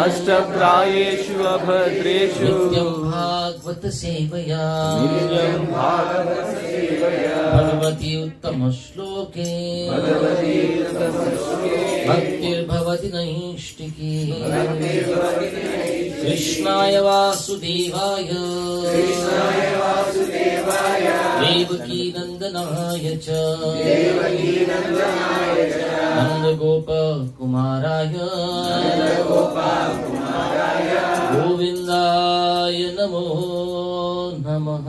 नष्टप्रायेषु अभद्रेषु नित्यं भागवत सेवया भगवती उत्तम श्लोके भक्तिर्भवति नैष्टिकी कृष्णाय वासुदेवाय देवकी नंदनाय च नंदगोप कुमाराय गोविंदाय नमो नमः।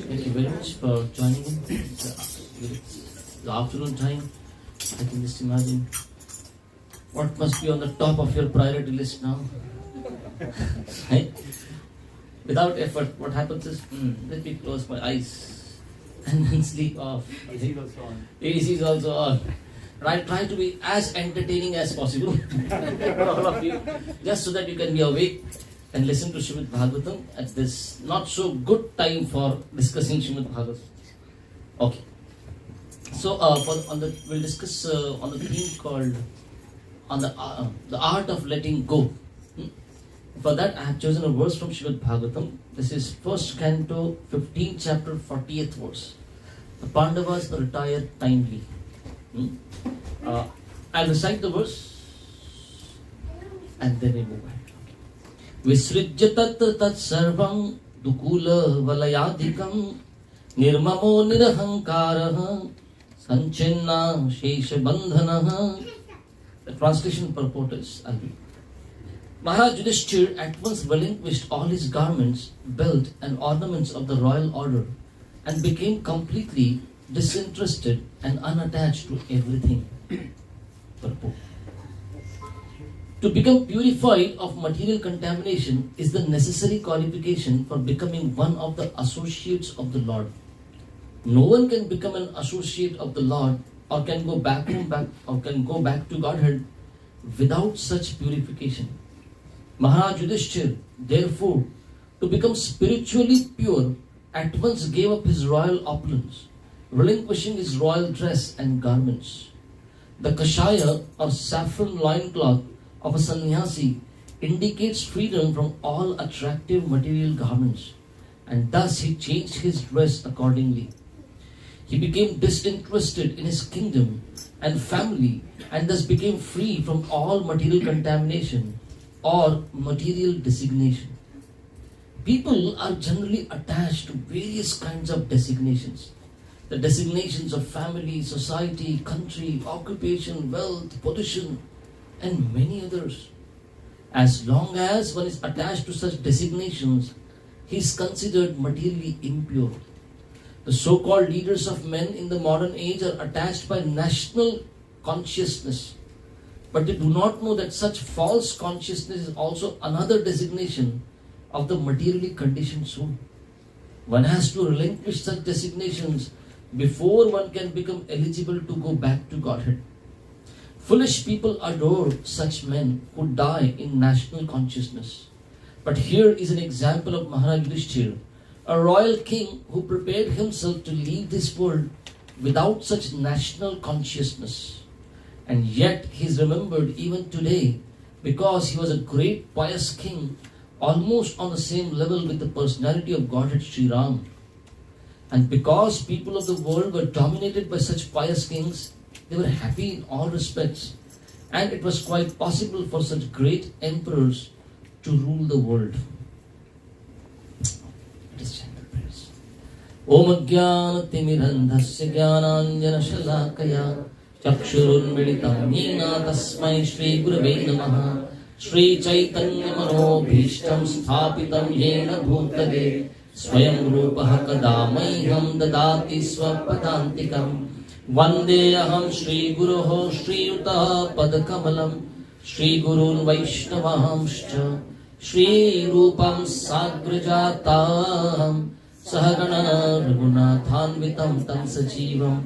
Thank you very much for joining in. The afternoon time, I can just imagine what must be on the top of your priority list now. Right? Without effort, what happens is, let me close my eyes and then sleep off. AC is also on. Right? Try to be as entertaining as possible for all of you, just so that you can be awake and listen to Srimad Bhagavatam at this not so good time for discussing Srimad Bhagavatam. Okay. So we'll discuss on the theme called on the art of letting go. For that, I have chosen a verse from Srimad Bhagavatam. This is 1st Canto, 15th chapter, 40th verse. The Pandavas retired timely. I'll recite the verse and then we move ahead. Visrijya tat sarvam dukula valayadikam nirmamo nirahankaraha sanchinna shesha bandhanaha. The translation purport is, I'll read. Maharaj Yudhishthir at once relinquished all his garments, belt and ornaments of the royal order and became completely disinterested and unattached to everything. Purport. To become purified of material contamination is the necessary qualification for becoming one of the associates of the Lord. No one can become an associate of the Lord or can go back to Godhead without such purification. Maharaj Yudhishthir, therefore, to become spiritually pure, at once gave up his royal opulence, relinquishing his royal dress and garments. The kashaya or saffron loincloth of a sannyasi indicates freedom from all attractive material garments, and thus he changed his dress accordingly. He became disinterested in his kingdom and family and thus became free from all material contamination or material designation. People are generally attached to various kinds of designations. The designations of family, society, country, occupation, wealth, position, and many others. As long as one is attached to such designations, he is considered materially impure. The so-called leaders of men in the modern age are attached by national consciousness, but they do not know that such false consciousness is also another designation of the materially conditioned soul. One has to relinquish such designations before one can become eligible to go back to Godhead. Foolish people adore such men who die in national consciousness. But here is an example of Maharaj Yudhishthir, a royal king who prepared himself to leave this world without such national consciousness. And yet he is remembered even today because he was a great pious king, almost on the same level with the personality of Godhead Sri Ram. And because people of the world were dominated by such pious kings, they were happy in all respects. And it was quite possible for such great emperors to rule the world. Let us chant the prayers. Om Ajnana Timirandhasya Jnananjana Shalakaya Chakshurunmilitam Yena Tasmai Shri Gurave Namaha Shri Chaitanya Manobhishtam Sthapitam Yena Bhutale Swayam Rupaha Kadamaiham Dadati Swapadantikam Vandeyaham Shri Guruho Shri Yuta Padakamalam Shri Gurun Vaishnavamscha Shri Rupam Sagrajatam Sahagana Raghunathanvitam Tam Sajivam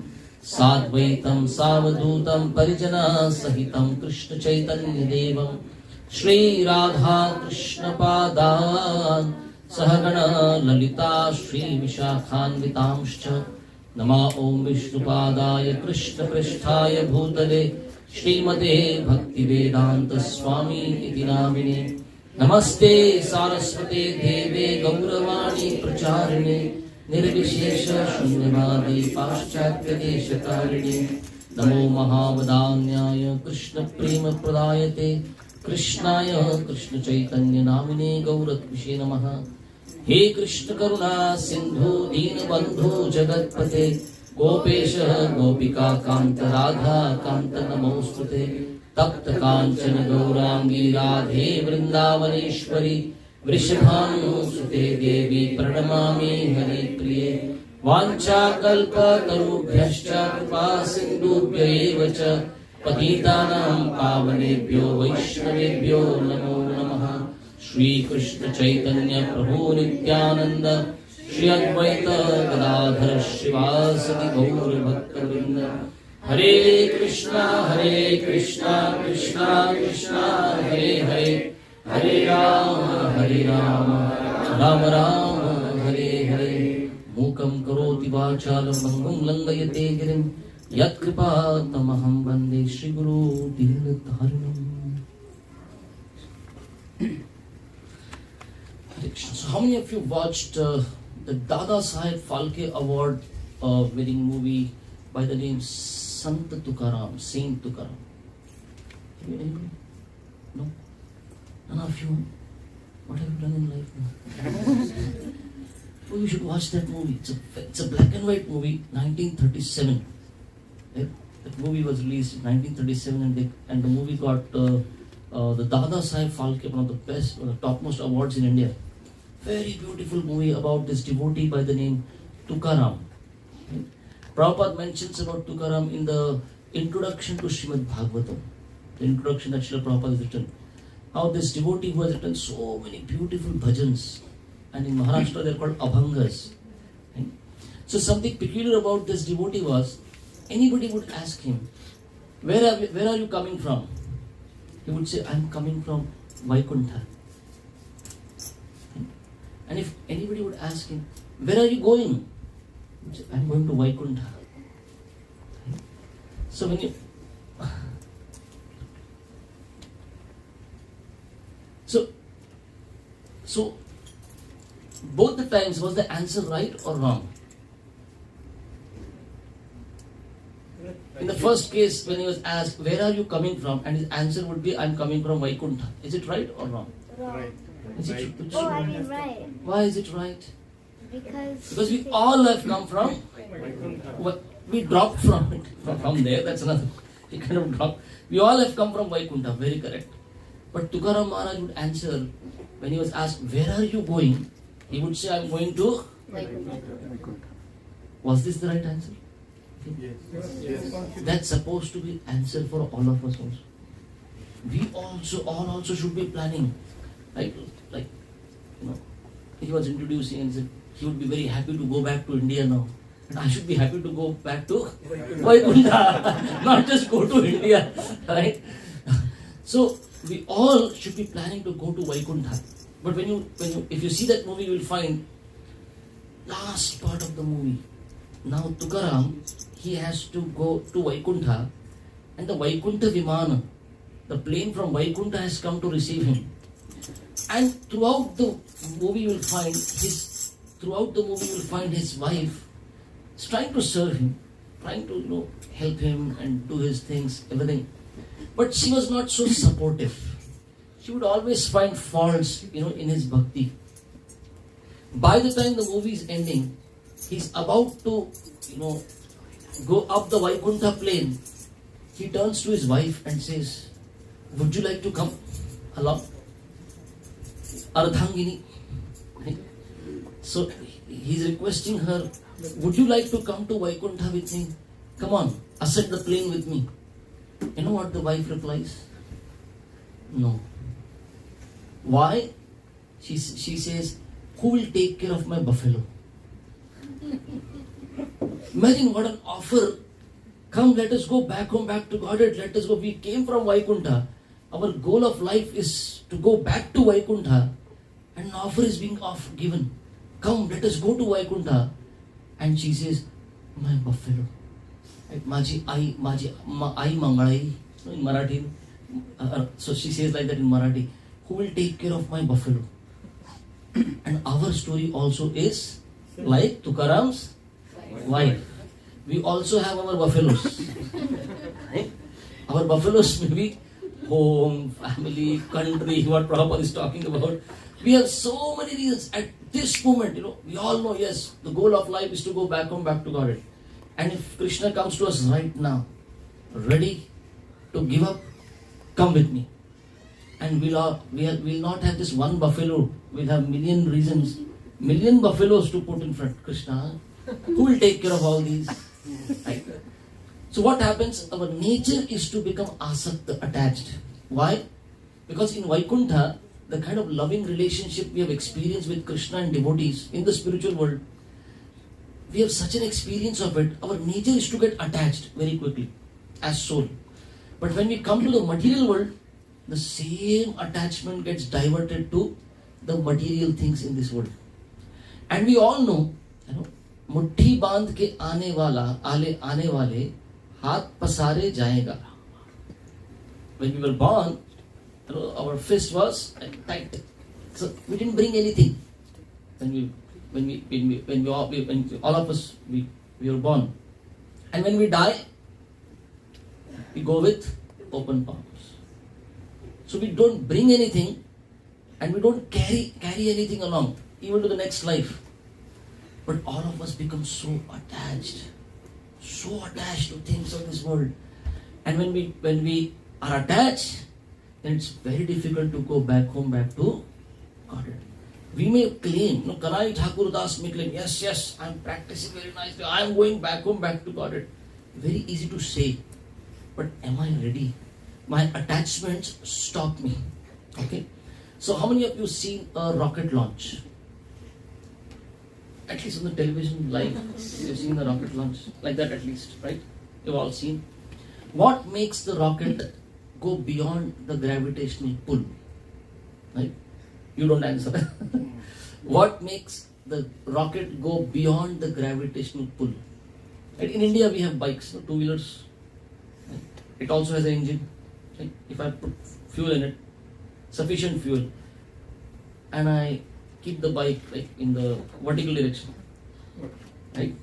Sadvaitam Savadutam Parijana Sahitam Krishna Chaitanya Devam Shri Radha Krishna Padan Sahagana Lalita Shri Vishakhanvitamscha नमः ओम विष्णुपादाय कृष्णपृष्ठाय भूतले श्रीमते भक्तिवेदांत स्वामी इति नामिने नमस्ते सारस्वते देवे गौरवाणी प्रचारिणे निर्विशेष शून्यवादी पाश्चात्य देशकारिणे नमो महावदान्याय कृष्ण प्रेम प्रदायते कृष्णाय कृष्ण चैतन्य नामिने गौरत्विषे नमः। हे कृष्ण करुणा सिंधु दीनबंधु जगत्पते गोपेश गोपिका कांत राधा कांत नमोस्तुते तप्त कांचन गौरांगी राधे वृंदावनेश्वरी वृषभानुसुते देवी प्रणमामि हरिप्रिये वाञ्छाकल्पतरुभ्यश्च कृपा सिन्धुभ्य एव च पतितानां पावनेभ्यो वैष्णवेभ्यो नमो नमः। श्री कृष्ण चैतन्य प्रभु नित्यानंद श्री अद्वैत गदाधर श्रीवासदि गौर भक्तवृंद हरे कृष्णा कृष्णा कृष्णा हरे हरे हरे राम राम राम हरे हरे। मूकं करोति वाचालं भङ्गुं लङ्घयते गिरिं यत्कृपातमहं वन्दे श्रीगुरो दीनतारिणम्। So how many of you watched the Dada Saheb Phalke Award winning movie by the name Sant Tukaram, Saint Tukaram? Anybody? No? None of you? What have you done in life now? Oh, you should watch that movie. It's a black and white movie, 1937. Right? That movie was released in 1937 and the movie got the Dada Saheb Phalke, one of the best, one of the topmost awards in India. Very beautiful movie about this devotee by the name Tukaram. Right? Prabhupada mentions about Tukaram in the introduction to Srimad Bhagavatam. The introduction that Srila Prabhupada has written. How this devotee who has written so many beautiful bhajans, and in Maharashtra they are called abhangas. Right? So something peculiar about this devotee was, anybody would ask him, where are you coming from? He would say, I am coming from Vaikuntha. And if anybody would ask him, where are you going? He would say, I am going to Vaikuntha. So when you So both the times, was the answer right or wrong? In the first case, when he was asked, where are you coming from? And his answer would be, I am coming from Vaikuntha. Is it right or wrong? Right. Is it Right. right? Oh, I mean right. Why is it right? Because We all have come from, we dropped from it. From there, that's another. We kind of dropped. We all have come from Vaikuntha, very correct. But Tukaram Maharaj would answer, when he was asked, where are you going? He would say, I am going to. Was this the right answer? Yes. That's supposed to be answer for all of us also. We also should be planning. Like he was introducing and said he would be very happy to go back to India now. And I should be happy to go back to Vaikuntha, not just go to India, right? So we all should be planning to go to Vaikuntha. But if you see that movie, you will find last part of the movie. Now Tukaram, he has to go to Vaikuntha, and the Vaikuntha Vimana, the plane from Vaikuntha has come to receive him. And throughout the movie you will find his wife is trying to serve him, trying to help him and do his things, everything. But she was not so supportive. She would always find faults, in his bhakti. By the time the movie is ending, he's about to, go up the Vaikuntha plane. He turns to his wife and says, would you like to come along? Ardhangini. So he's requesting her, would you like to come to Vaikuntha with me? Come on, ascend the plane with me. You know what the wife replies? No. Why? She says, who will take care of my buffalo? Imagine what an offer. Come, let us go back home, back to Godhead. Let us go. We came from Vaikuntha. Our goal of life is to go back to Vaikuntha. And an offer is being given. Come, let us go to Vaikuntha. And she says, my buffalo. Right? Maji ai mangalai. In Marathi, so she says like that in Marathi. Who will take care of my buffalo? And our story also is like Tukaram's wife. We also have our buffaloes. Right? Our buffaloes may be home, family, country, what Prabhupada is talking about. We have so many reasons. At this moment, we all know, yes, the goal of life is to go back home, back to God. And if Krishna comes to us right now, ready to give up, come with me. And we'll not have this one buffalo. We'll have million reasons, million buffaloes to put in front. Krishna, who will take care of all these? Right? So what happens? Our nature is to become asakta, attached. Why? Because in Vaikuntha, the kind of loving relationship we have experienced with Krishna and devotees in the spiritual world, we have such an experience of it. Our nature is to get attached very quickly as soul. But when we come to the material world, the same attachment gets diverted to the material things in this world. And we all know, मुट्ठी बांध के आने वाले हाथ पसारे जाएगा. When we were born, our fist was tight, so we didn't bring anything. When all of us we were born, and when we die, we go with open palms. So we don't bring anything, and we don't carry anything along, even to the next life. But all of us become so attached to things of this world. And when we are attached, then it's very difficult to go back home, back to God. We may claim, Kanai Thakur Das may claim, yes, I'm practicing very nicely, I'm going back home, back to God. Very easy to say, but am I ready? My attachments stop me. Okay? So how many of you seen a rocket launch? At least on the television live, you've seen the rocket launch. Like that at least, right? You've all seen. What makes the rocket go beyond the gravitational pull? Right? You don't answer. What makes the rocket go beyond the gravitational pull? Right? In India we have bikes, two-wheelers. Right? It also has an engine. Right? If I put fuel in it, sufficient fuel, and I keep the bike like in the vertical direction, right?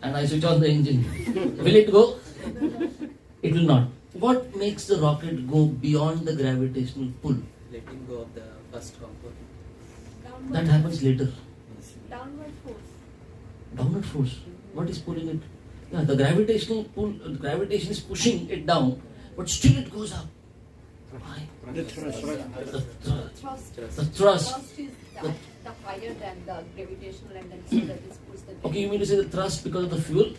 And I switch on the engine, will it go? It will not. What makes the rocket go beyond the gravitational pull? Letting go of the first component. That happens later. Downward force. Downward force. What is pulling it? Yeah, the gravitational pull. Gravitation is pushing it down, but still it goes up. Why? The thrust. The thrust. is the higher than the gravitational, and then so that this pulls the. Okay, you mean to say the thrust because of the fuel?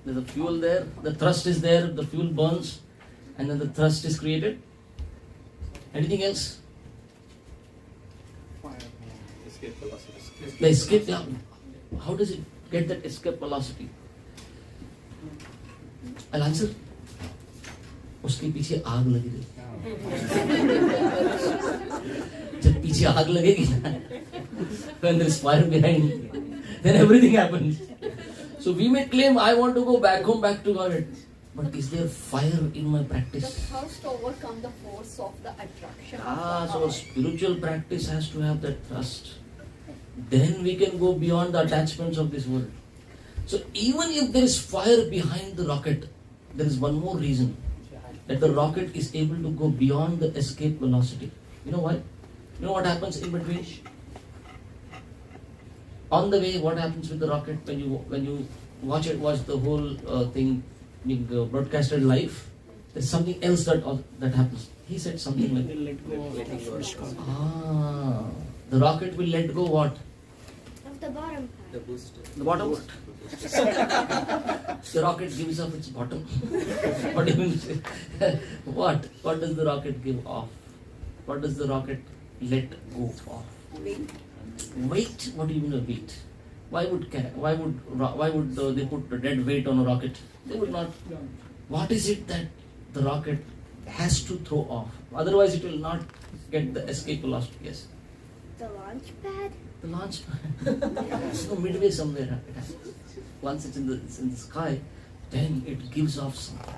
There's a fuel there, the thrust is there, the fuel burns, and then the thrust is created. Anything else? Escape velocity. The escape, yeah. How does it get that escape velocity? I'll answer. उसके पीछे आग लगी रही. जब पीछे आग लगेगी ना, when there is fire behind, then everything happens. So we may claim, I want to go back home, back to God. But is there fire in my The practice? thrust overcome the force of the attraction. So our spiritual practice has to have that thrust. Then we can go beyond the attachments of this world. So even if there is fire behind the rocket, there is one more reason. That the rocket is able to go beyond the escape velocity. You know why? You know what happens in between? On the way, what happens with the rocket when you watch the whole thing being broadcasted live? There's something else that happens. He said something like, Letting go of the rocket will let go what? Of the bottom the part. booster. The bottom what? The rocket gives up its bottom. What do you mean? What? What does the rocket give off? What does the rocket let go of? Weight? What do you mean by weight? Why would they put a dead weight on a rocket? They would not. What is it that the rocket has to throw off? Otherwise, it will not get the escape velocity. Yes. The launch pad? The launch midway somewhere it happens. Once it's in the sky, then it gives off something.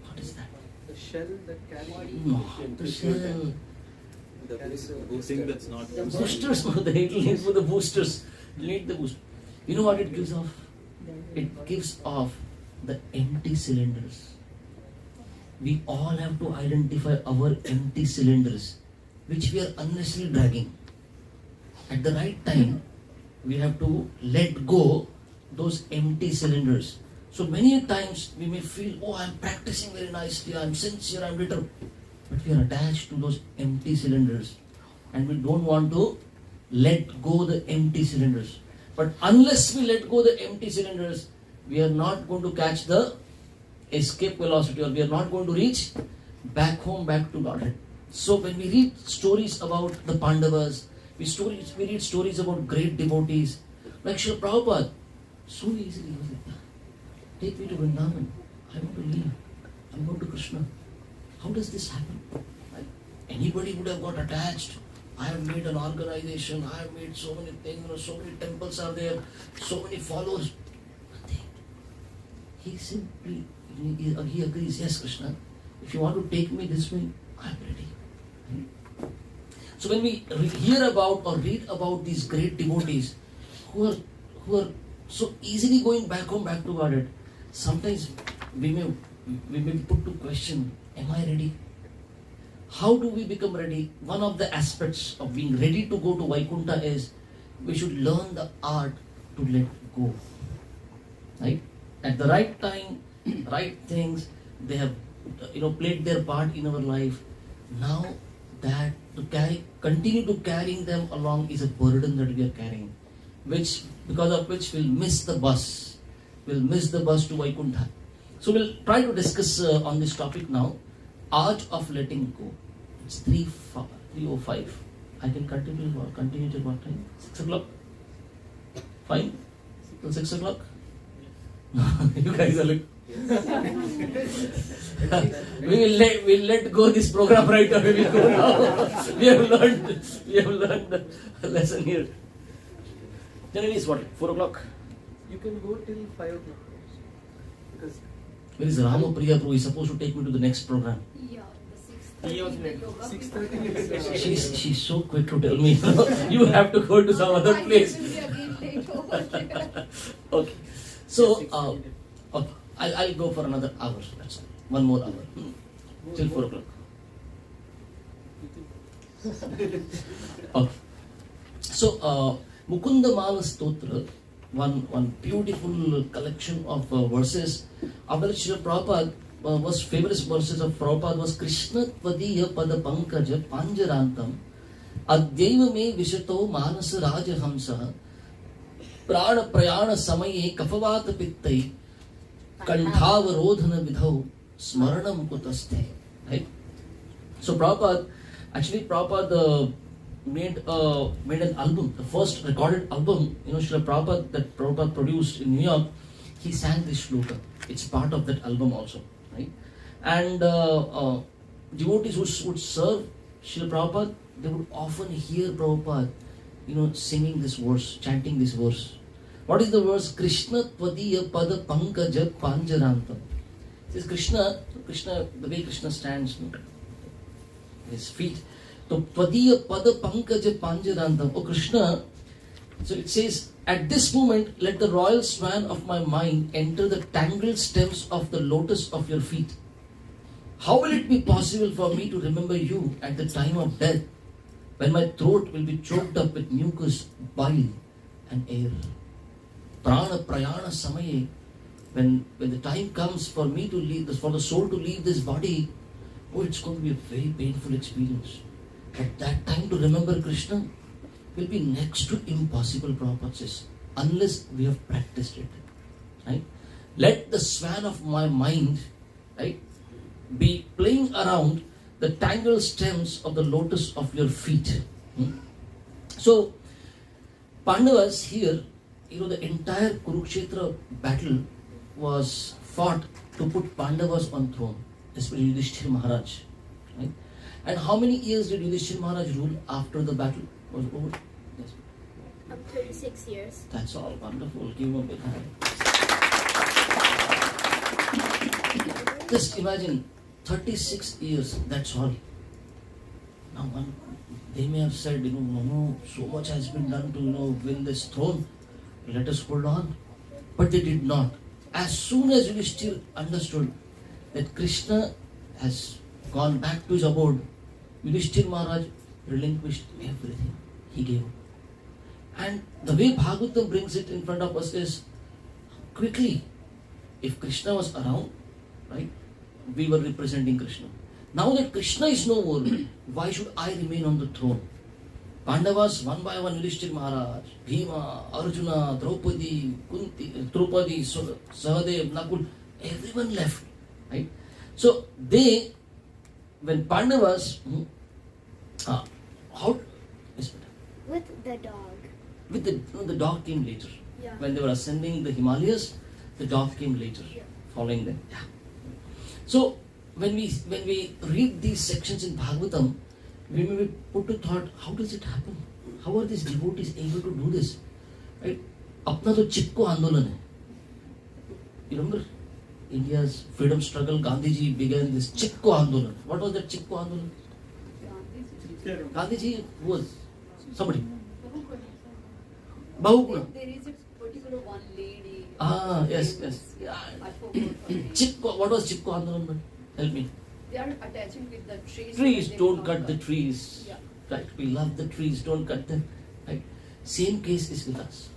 What is that? The shell that carries No, the shell. the Thing that's not The boosters, no, the need for the boosters. You need the booster. You know what it gives off? It gives off the empty cylinders. We all have to identify our empty cylinders, which we are unnecessarily dragging. At the right time, we have to let go those empty cylinders. So many times we may feel, oh, I'm practicing very nicely, I'm sincere, I'm little. But we are attached to those empty cylinders and we don't want to let go the empty cylinders. But unless we let go the empty cylinders, we are not going to catch the escape velocity, or we are not going to reach back home, back to Godhead. So when we read stories about the Pandavas, we read stories about great devotees, like Srila Prabhupada, so easily he was like, take me to Vrindavan, I want to leave, I'm going to Krishna. How does this happen? Like, anybody would have got attached. I have made an organization, I have made so many things, so many temples are there, so many followers. Nothing. He simply, he agrees, yes Krishna, if you want to take me this way, I am ready. So when we hear about or read about these great devotees who are so easily going back home, back to Godhead, sometimes we may be put to question, am I ready? How do we become ready? One of the aspects of being ready to go to Vaikuntha is we should learn the art to let go. Right? At the right time, right things, they have played their part in our life. Now that continue to carrying them along is a burden that we are carrying, because of which we'll miss the bus. We'll miss the bus to Vaikuntha. So we'll try to discuss on this topic now. Art of letting go. It's 3:05. I can continue till what time? 6 o'clock? Fine? Till 6 o'clock? You guys are like... we'll let go this program right away. We'll go now. we have learned a lesson here. Generally it's what? 4 o'clock? You can go till 5 o'clock. Because Where is Ramapriya Prabhu? He's supposed to take me to the next program. Yeah, the 6:30. 6:30 She's so quick to tell me, you have to go to some other place. Okay. So, okay. I'll go for another hour. That's all. One more hour. Till 4 o'clock. Okay. So, Mukunda Mala Stotra, one beautiful collection of verses. After that, Srila Prabhupada was famous verses of Prabhupada was Krishna Tvadiya Pada Pankaja Panjarantam Adyaiva Me Vishato Manasa Rajahamsa Prana Prayana Samaye Kafavata Pittai Kantavarodhana Vidhau Smaranam Kutaste. Right? So Prabhupada made an album, the first recorded album, Srila Prabhupada that Prabhupada produced in New York. He sang this shloka. It's part of that album also, right? And devotees who would serve Srila Prabhupada, they would often hear Prabhupada, singing this verse, chanting this verse. What is the verse? Krishna Tvadiya Pada Pankaja Panjarantam. It says Krishna, the way Krishna stands, his feet. So Tvadiya Pada Pankaja Panjarantam. Oh Krishna. So it says, at this moment, let the royal swan of my mind enter the tangled stems of the lotus of your feet. How will it be possible for me to remember you at the time of death, when my throat will be choked up with mucus, bile, and air? Prana Prayana Samaye, when the time comes for me to leave, for the soul to leave this body, it's going to be a very painful experience. At that time, to remember Krishna will be next to impossible, Prabhupada says, unless we have practiced it. Right? Let the swan of my mind, right, be playing around the tangled stems of the lotus of your feet. So, Pandavas here, the entire Kurukshetra battle was fought to put Pandavas on throne, especially Yudhishthira Maharaj. Right? And how many years did Yudhishthira Maharaj rule after the battle was over? Yes. I'm 36 years. That's all. Wonderful. Give him a big hand. Just imagine 36 years. That's all. Now, they may have said, no, so much has been done to, win this throne. Let us hold on. But they did not. As soon as Yudhishthira understood that Krishna has gone back to his abode, Yudhishthira Maharaj relinquished everything. He gave up. And the way Bhagavatam brings it in front of us is quickly. If Krishna was around, right, we were representing Krishna. Now that Krishna is no more, why should I remain on the throne? Pandavas, one by one, Yudhishthira Maharaj, Bhima, Arjuna, Draupadi, Kunti, Sahadev, Nakul, everyone left. Right? So when Pandavas, how? Yes, With the dog. The dog came later. Yeah. When they were ascending the Himalayas, the dog came later, following them. Yeah. So when we read these sections in Bhagavatam, we may be put to thought, how does it happen? How are these devotees able to do this? Right? Apna to chipko andolan hai. You remember India's freedom struggle? Gandhiji began this chipko andolan. What was that chipko andolan? Gandhiji was somebody. Bahuguna. There is a particular one lady. Yes. Yeah. I forgot her name. Chipko, what was chipko andolan? Help me. They are attaching with the trees. Trees, They don't will cut not the trees. Yeah. Right, we love the trees, don't cut them. Right. Same case is with us.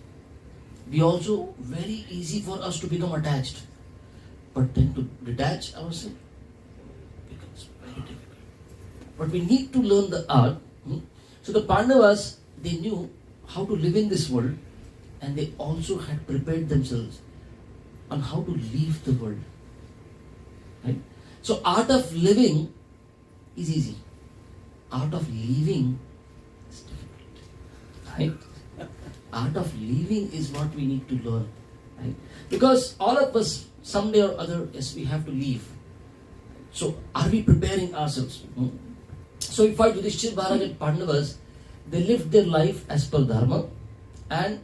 We also, very easy for us to become attached. But then to detach ourselves becomes very difficult. But we need to learn the art. So the Pandavas, they knew how to live in this world, and they also had prepared themselves on how to leave the world. Right? So art of living is easy. Art of leaving is difficult. Right? Art of leaving is what we need to learn. Right? Because all of us, someday or other, yes, we have to leave. So are we preparing ourselves? So if I Yudhishthira Maharaj and Pandavas, they lived their life as per Dharma, and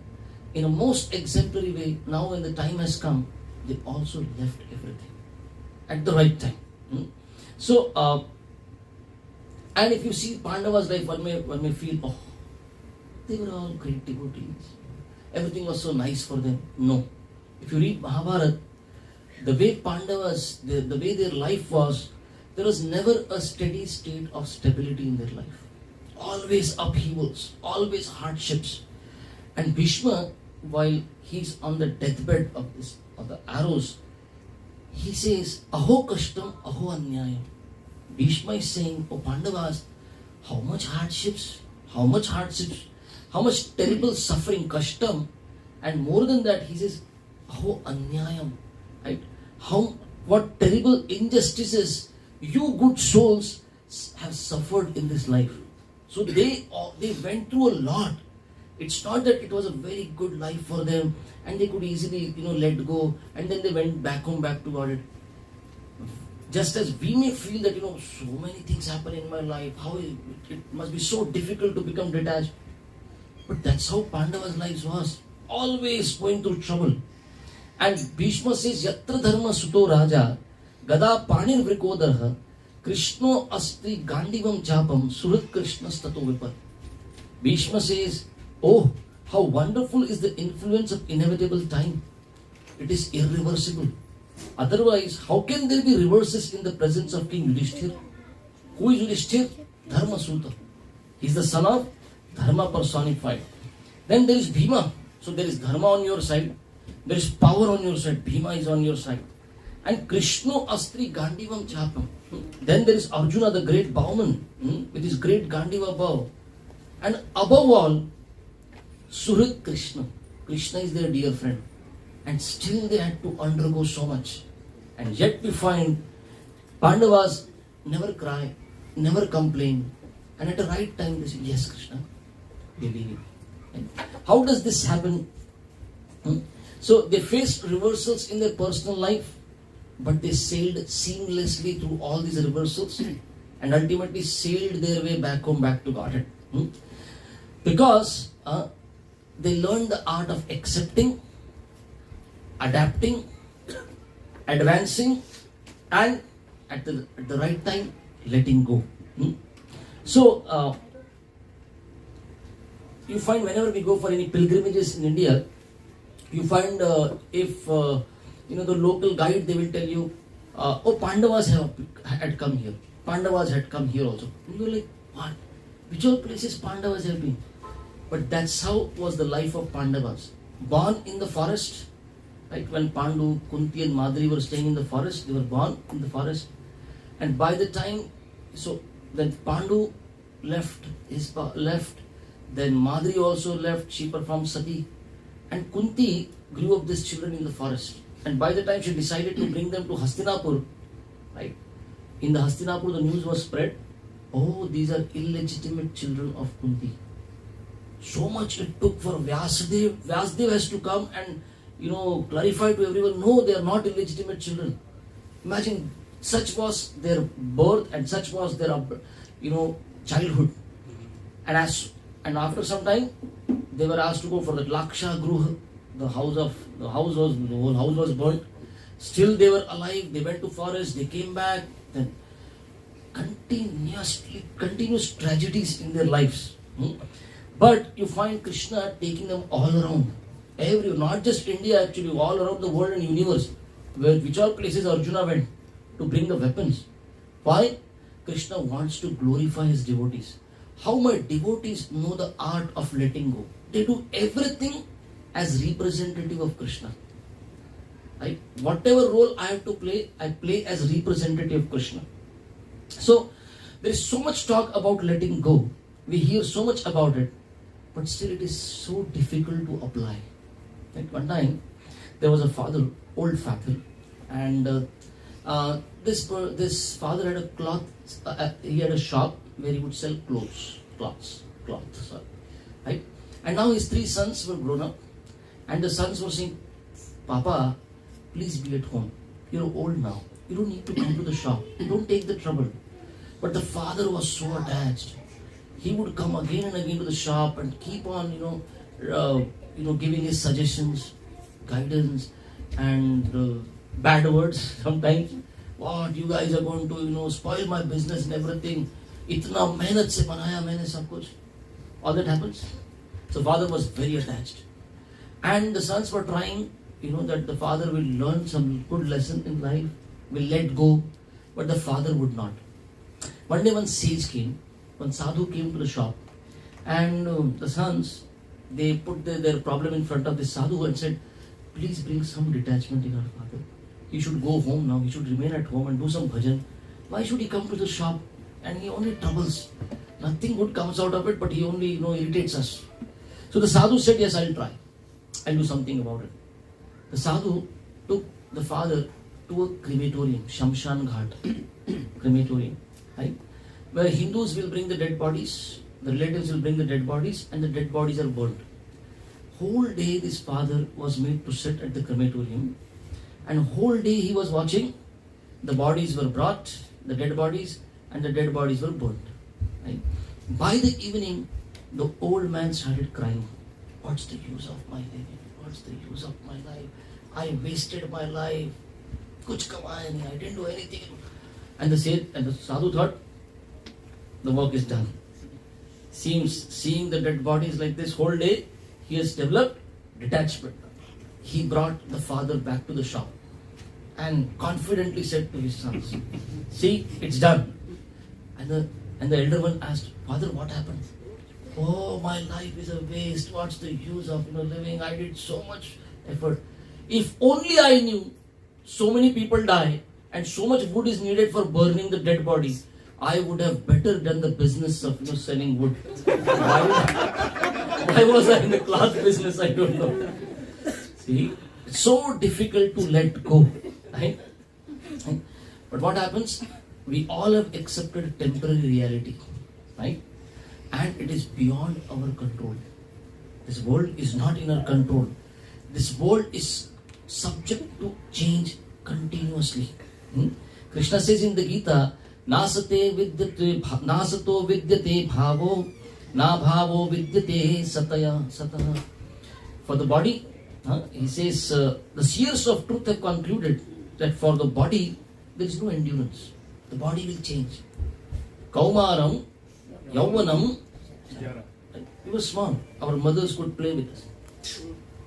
in a most exemplary way, now when the time has come, they also left everything at the right time. So, and if you see Pandava's life, one may feel, they were all great devotees. Everything was so nice for them. No. If you read Mahabharata, the way Pandavas, the way their life was, there was never a steady state of stability in their life. Always upheavals, always hardships. And Bhishma, while he's on the deathbed of the arrows, he says, Aho kashtam, aho anyayam. Bhishma is saying, oh Pandavas, how much hardships, how much terrible suffering, kashtam. And more than that, he says, aho anyayam. Right? What terrible injustices you good souls have suffered in this life. So they went through a lot. It's not that it was a very good life for them and they could easily, let go, and then they went back to God. Just as we may feel that, so many things happen in my life, how it must be so difficult to become detached. But that's how Pandava's lives was. Always going through trouble. And Bhishma says, Yatra dharma suto raja, gada panir vrikodarha, Krishno asti gandivam chapam, surat Krishna stato vipar. Bhishma says, oh, how wonderful is the influence of inevitable time. It is irreversible. Otherwise, how can there be reverses in the presence of King Yudhishthira? Who is Yudhishthira? Dharma Suta. He is the son of Dharma personified. Then there is Bhima. So there is Dharma on your side. There is power on your side. Bhima is on your side. And Krishno Astri Gandivam Chapam. Then there is Arjuna, the great bowman, with his great Gandiva bow. And above all, Surat Krishna. Krishna is their dear friend. And still they had to undergo so much. And yet we find Pandavas never cry, never complain. And at the right time they say, yes, Krishna, we leave it. How does this happen? So they faced reversals in their personal life, but they sailed seamlessly through all these reversals and ultimately sailed their way back home, back to Godhead. Because they learned the art of accepting, adapting, advancing, and at the right time, letting go. So, you find whenever we go for any pilgrimages in India, you find if the local guide, they will tell you, oh, Pandavas had come here. Pandavas had come here also. And you're like, what? Which all places Pandavas have been? But that's how was the life of Pandavas. Born in the forest, right? When Pandu, Kunti and Madri were staying in the forest, they were born in the forest. And by the time, so then Pandu left, then Madri also left, she performed sati. And Kunti grew up these children in the forest. And by the time she decided to bring them to Hastinapur, right? In the Hastinapur, the news was spread, oh, these are illegitimate children of Kunti. So much it took for Vyasadev. Vyasadev has to come and, clarify to everyone, no, they are not illegitimate children. Imagine, such was their birth and such was their, childhood. And after some time, they were asked to go for the Laksha Gruha, the whole house was burnt. Still they were alive, they went to forest, they came back, then continuous tragedies in their lives. But you find Krishna taking them all around. Not just India actually, all around the world and universe. Which all places Arjuna went to bring the weapons. Why? Krishna wants to glorify his devotees. How my devotees know the art of letting go. They do everything as representative of Krishna. Right? Whatever role I have to play, I play as representative of Krishna. So, there is so much talk about letting go. We hear so much about it. But still it is so difficult to apply. At one time, there was a father, old father, and this father had a cloth, he had a shop where he would sell clothes, right? And now his 3 sons were grown up, and the sons were saying, Papa, please be at home. You're old now. You don't need to come to the shop. Don't take the trouble. But the father was so attached. He would come again and again to the shop and keep on, giving his suggestions, guidance, and bad words sometimes. What, you guys are going to, spoil my business and everything. Itna mehnat se banaya maine sab kuch. All that happens. So father was very attached. And the sons were trying, that the father will learn some good lesson in life, will let go. But the father would not. One day one sage came, one sadhu came to the shop, and the sons, they put their problem in front of the sadhu and said, please bring some detachment in our father. He should go home now, he should remain at home and do some bhajan. Why should he come to the shop? And he only troubles. Nothing good comes out of it, but he only, irritates us. So the sadhu said, yes, I'll try. I'll do something about it. The sadhu took the father to a crematorium, Shamshan Ghat, crematorium, right? Where Hindus will bring the dead bodies, the relatives will bring the dead bodies, and the dead bodies are burnt. Whole day this father was made to sit at the crematorium, and whole day he was watching. The bodies were brought, the dead bodies, and the dead bodies were burnt. Right? By the evening, the old man started crying. What's the use of my living? What's the use of my life? I wasted my life. Kuch kamaya nahi, I didn't do anything. And the sadhu thought, the work is done. Seeing the dead bodies like this whole day, he has developed detachment. He brought the father back to the shop and confidently said to his sons, see, it's done. And the elder one asked, Father, what happened? Oh, my life is a waste. What's the use of living? I did so much effort. If only I knew so many people die and so much wood is needed for burning the dead body, I would have better done the business of selling wood. Why was I in the cloth business? I don't know. See, it's so difficult to let go. Right? But what happens? We all have accepted temporary reality. Right? And it is beyond our control. This world is not in our control. This world is subject to change continuously. Krishna says in the Gita, Nasato vidyate bhavo, na bhavo vidyate sataya. For the body, he says, the seers of truth have concluded that for the body, there is no endurance. The body will change. Kaumaram, Yauvanam. We were small. Our mothers could play with us.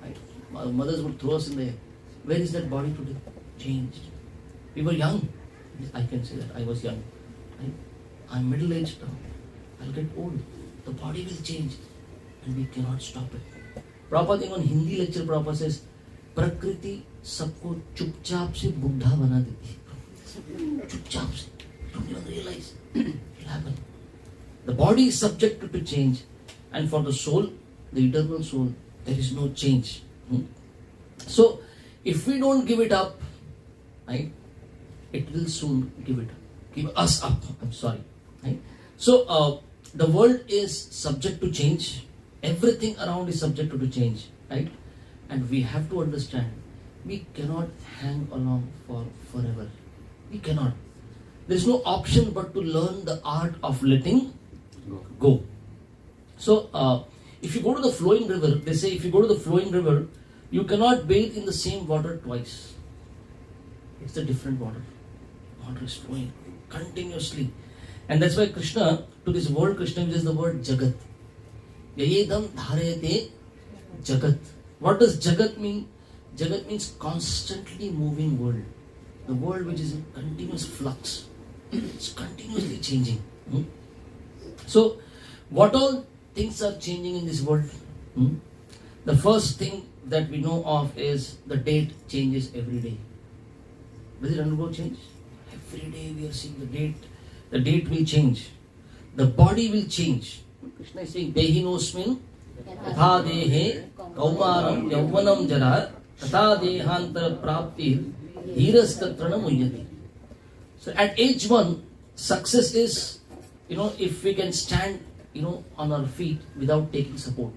Right? Our mothers would throw us in the air. Where is that body today? Changed. We were young. I can say that I was young. Right? I'm middle-aged now. I'll get old. The body will change. And we cannot stop it. Prabhupada, in Hindi lecture, Prabhupada says, Prakriti sabko chupchap se buddha bana deti hai. Chupchap se. You don't even realize. It will happen. The body is subject to change. And for the soul, the eternal soul, there is no change. So, if we don't give it up, right, it will soon give us up. I'm sorry. Right? So, the world is subject to change. Everything around is subject to change. Right? And we have to understand, we cannot hang along for forever. We cannot. There is no option but to learn the art of letting go. So, if you go to the flowing river, they say if you go to the flowing river, you cannot bathe in the same water twice. It's a different water. Water is flowing continuously. And that's why Krishna, to this word Krishna uses the word Jagat. Yayedam dharayate Jagat. What does Jagat mean? Jagat means constantly moving world. The world which is in continuous flux. It's continuously changing. So, what all things are changing in this world? The first thing that we know of is the date changes every day. Does it undergo change? Every day we are seeing the date. The date will change. The body will change. Krishna is saying, Dehinosmin Tatha Dehe Kaumaram Yauvanam Jara Tatha Dehantara Prapti Hiras Tatrana Muhyati. So at age 1, success is, if we can stand, on our feet without taking support.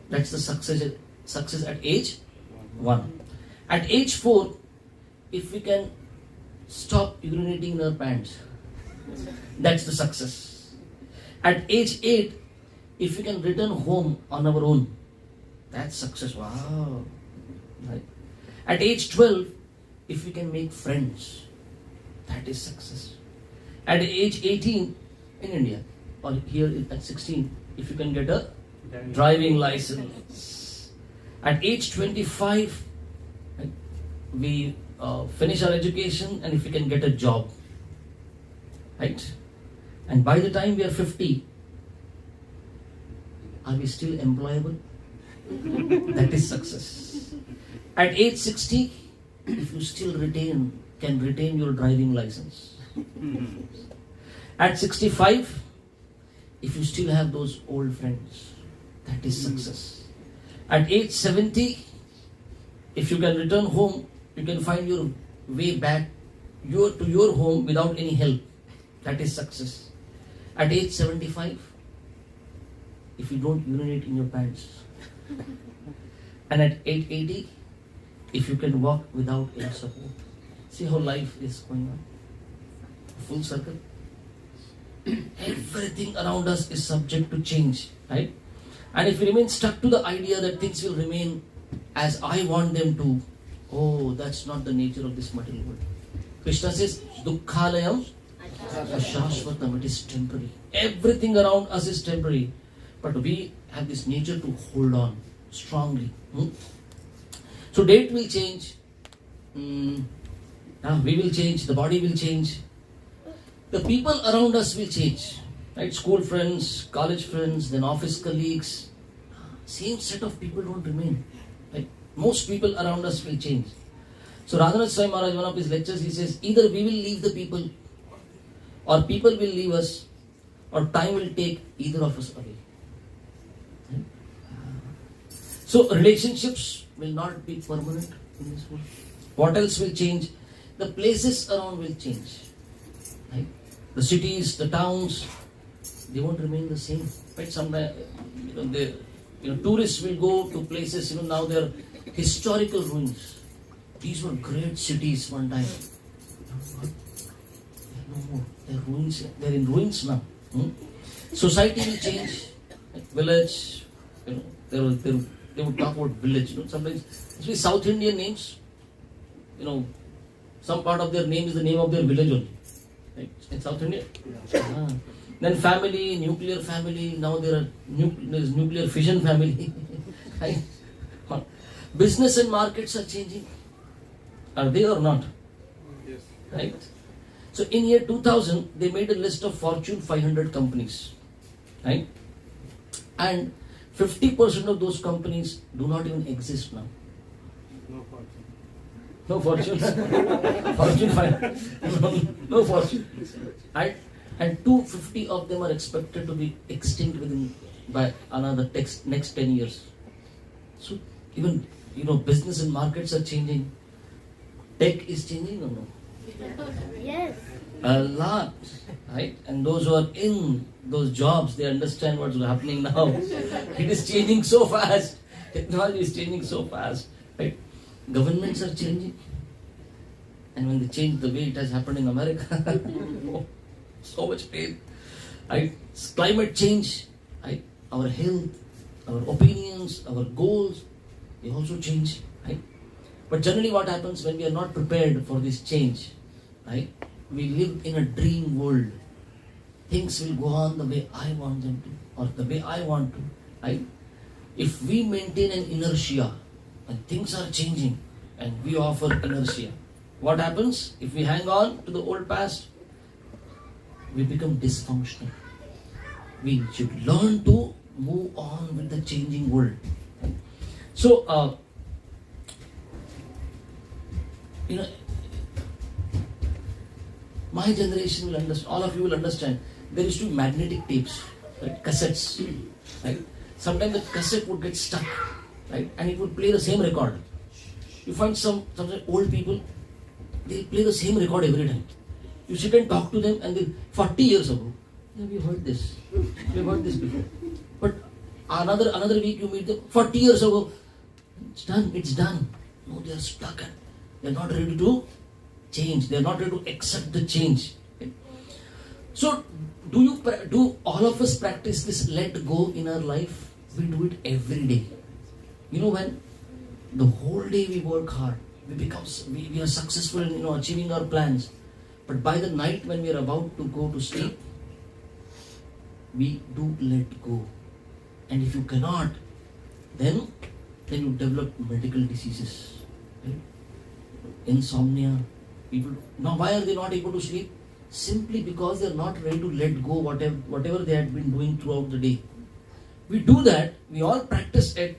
That's the success at age 1. At age 4, if we can stop urinating in our pants, that's the success. At age 8, if we can return home on our own, that's success. Wow. Right. At age 12, if we can make friends, that is success. At age 18, in India, or here at 16, if you can get a driving license. At age 25, right, we finish our education, and if we can get a job. Right? And by the time we are 50, are we still employable? That is success. At age 60, if you still can retain your driving license. At 65, if you still have those old friends, that is success. At age 70, if you can return home, you can find your way back to your home without any help. That is success. At age 75, if you don't urinate in your pants. And at age 80, if you can walk without any support. See how life is going on. Full circle. Everything around us is subject to change, right? And if we remain stuck to the idea that things will remain as I want them to, that's not the nature of this material world. Krishna says, Dukkhalayam Ashashvatam, it is temporary. Everything around us is temporary. But we have this nature to hold on strongly. So date will change. We will change. The body will change. The people around us will change. Right? School friends, college friends, then office colleagues. Same set of people don't remain. Right? Most people around us will change. So Radhanath Swami Maharaj, one of his lectures, he says, either we will leave the people, or people will leave us, or time will take either of us away. Right? So relationships will not be permanent in this world. What else will change? The places around will change. Right? The cities, the towns, they won't remain the same. Right? Sometimes, tourists will go to places. Now they are historical ruins. These were great cities one time. No more. They're ruins. They're in ruins now. Society will change. Like village, there they would talk about village. Sometimes, especially South Indian names, some part of their name is the name of their village only. Right? In South India. Ah. Then family, nuclear family, now there's nuclear fission family. Right? Business and markets are changing. Are they or not? Yes. Right? So in year 2000, they made a list of Fortune 500 companies. Right? And 50% of those companies do not even exist now. No fortune. No fortune. Fortune 5. No fortune. Right? And 250 of them are expected to be extinct by another next 10 years. So even business and markets are changing. Tech is changing or no? Yes. A lot, right? And those who are in those jobs, they understand what's happening now. It is changing so fast. Technology is changing so fast, right? Governments are changing. And when they change the way it has happened in America, so much pain, right? Climate change, right? Our health, our opinions, our goals, they also change, right? But generally what happens when we are not prepared for this change, right? We live in a dream world. Things will go on the way I want them to, or the way I want to, right? If we maintain an inertia and things are changing and we offer inertia, what happens? If we hang on to the old past, we become dysfunctional. We should learn to move on with the changing world. So, my generation will understand, all of you will understand, there used to be magnetic tapes, right? Cassettes, right? Sometimes the cassette would get stuck, right? And it would play the same record. You find some old people, they'll play the same record every time. You sit and talk to them and they'll, 40 years ago, yeah, we heard this. We heard this before. But another week you meet them, 40 years ago, it's done. No, they are stuck and they're not ready to change. They're not ready to accept the change. Okay? So, do all of us practice this let go in our life? We do it every day. When the whole day we work hard, we are successful in achieving our plans. But by the night when we are about to go to sleep, we do let go. And if you cannot, then you develop medical diseases. Right? Insomnia. People, now why are they not able to sleep? Simply because they are not ready to let go whatever they had been doing throughout the day. We do that, we all practice it,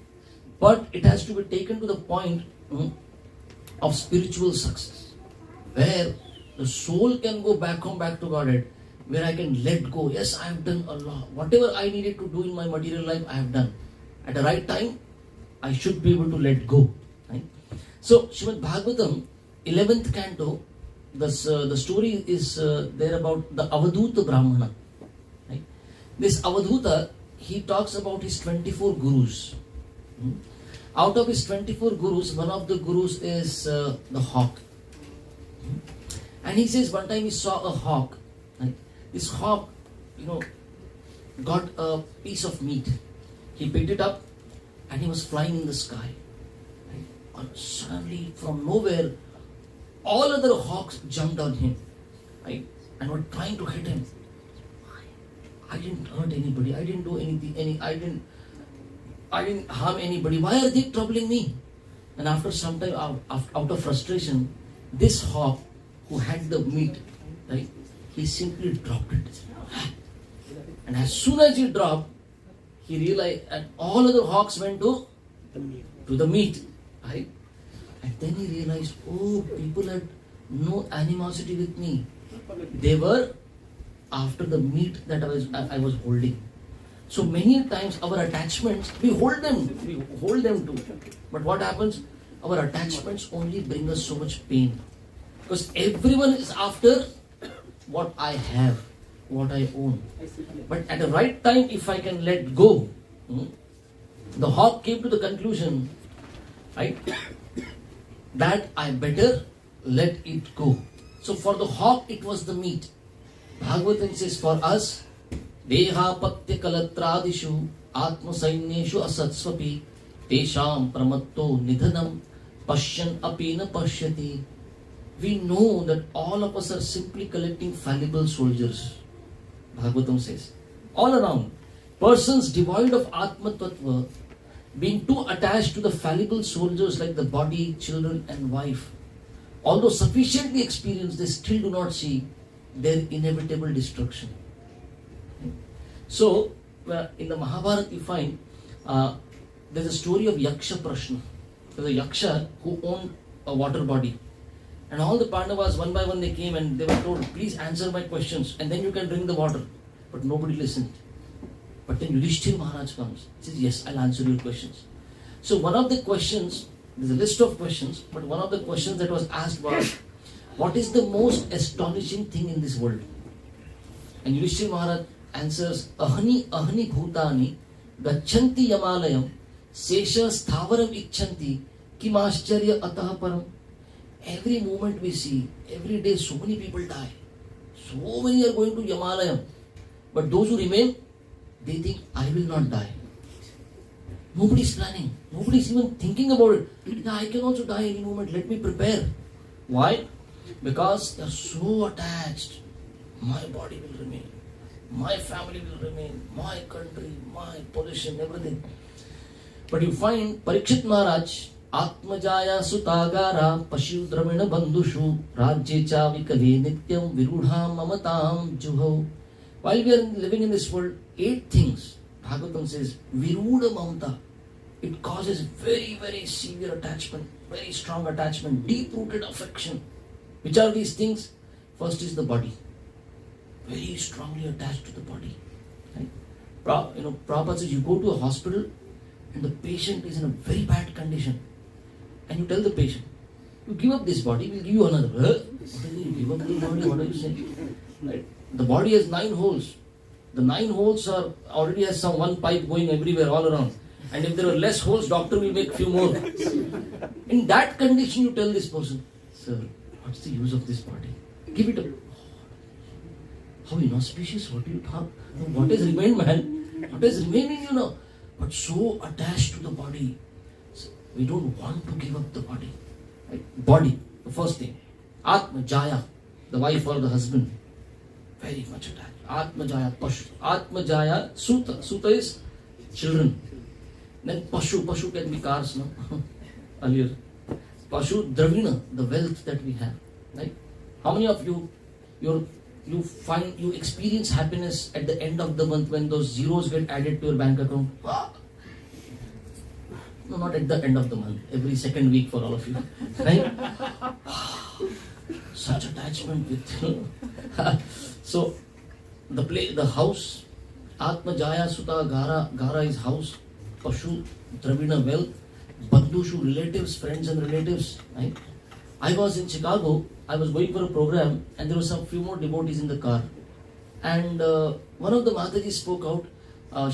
but it has to be taken to the point of spiritual success, where the soul can go back home, back to Godhead, where I can let go. Yes, I have done a lot. Whatever I needed to do in my material life, I have done. At the right time, I should be able to let go. Right? So, Srimad Bhagavatam, 11th canto, the story is there about the Avadhuta Brahmana. Right? This Avadhuta, he talks about his 24 gurus. Out of his 24 gurus, one of the gurus is the hawk. And he says one time he saw a hawk. Right? This hawk, got a piece of meat. He picked it up and he was flying in the sky. Right? And suddenly, from nowhere, all other hawks jumped on him, right? And were trying to hit him. I didn't hurt anybody. I didn't do anything. I didn't harm anybody. Why are they troubling me? And after some time, out of frustration, this hawk who had the meat, right? He simply dropped it. And as soon as he dropped, he realized, and all other hawks went to the meat, right? And then he realized, oh, people had no animosity with me. They were after the meat that I was holding. So many times our attachments, we hold them too. But what happens? Our attachments only bring us so much pain. Because everyone is after what I have, what I own. But at the right time, if I can let go, the hawk came to the conclusion, right, that I better let it go. So for the hawk, it was the meat. Bhagavatam says for us, Deha Patya Kalatradishu Atma Sainyeshu Asatsvapi Tesham pramatto nidhanam pashyan apena pashyati. We know that all of us are simply collecting fallible soldiers. Bhagavatam says. All around. Persons devoid of Atma Tattva, being too attached to the fallible soldiers like the body, children and wife, although sufficiently experienced, they still do not see their inevitable destruction. So, in the Mahabharata you find there's a story of Yaksha Prashna. There's a Yaksha who owned a water body. And all the Pandavas, one by one, they came and they were told, please answer my questions and then you can drink the water. But nobody listened. But then Yudhishthira Maharaj comes. He says, yes, I'll answer your questions. So one of the questions, there's a list of questions, but one of the questions that was asked was, what is the most astonishing thing in this world? And Yudhishthira Maharaj answers, ahani bhutani gachanti yamalayam sesha sthavaram icchanti kimascharya atah param. Every moment we see, every day so many people die. So many are going to Yamalayam. But those who remain, they think, I will not die. Nobody is planning. Nobody is even thinking about it. Yeah, I can also die any moment. Let me prepare. Why? Because they are so attached. My body will remain. My family will remain. My country, my position, everything. But you find Parikshit Maharaj, Atmajaya Sutagara Pashu Dramina Bandhushu Rajye Cha Vikale Nityam Virudha Mamatam Juho. While we are living in this world, 8 things, Bhagavatam says, Viruda Mamata. It causes very, very severe attachment, very strong attachment, deep-rooted affection. Which are these things? First is the body. Very strongly attached to the body. Right? Prabhupada says, you go to a hospital and the patient is in a very bad condition. And you tell the patient, you give up this body, we'll give you another. What do you give up this body? What are you saying? Right? The body has 9 holes. The 9 holes already has some one pipe going everywhere, all around. And if there are less holes, doctor will make few more. In that condition, you tell this person, sir, what's the use of this body? Give it up. How inauspicious, what do you talk? What has remained, man? What has remained in you now? But so attached to the body. We don't want to give up the body. Right? Body, the first thing. Atma Jaya, the wife or the husband. Very much attached. Atma Jaya, Pashu. Atma Jaya, Suta. Suta is children. Then Pashu. Pashu can be cars, no? Earlier. Pashu, Dravina, the wealth that we have. Right? How many of you experience happiness at the end of the month when those zeros get added to your bank account? No, not at the end of the month. Every second week for all of you. Right? Such attachment with So, the house, Atma Jaya Suta Gara is house, Pashu, Dravina wealth, Bandhushu relatives, friends and relatives. Right? I was in Chicago, I was going for a program and there were some few more devotees in the car. And one of the Matajis spoke out.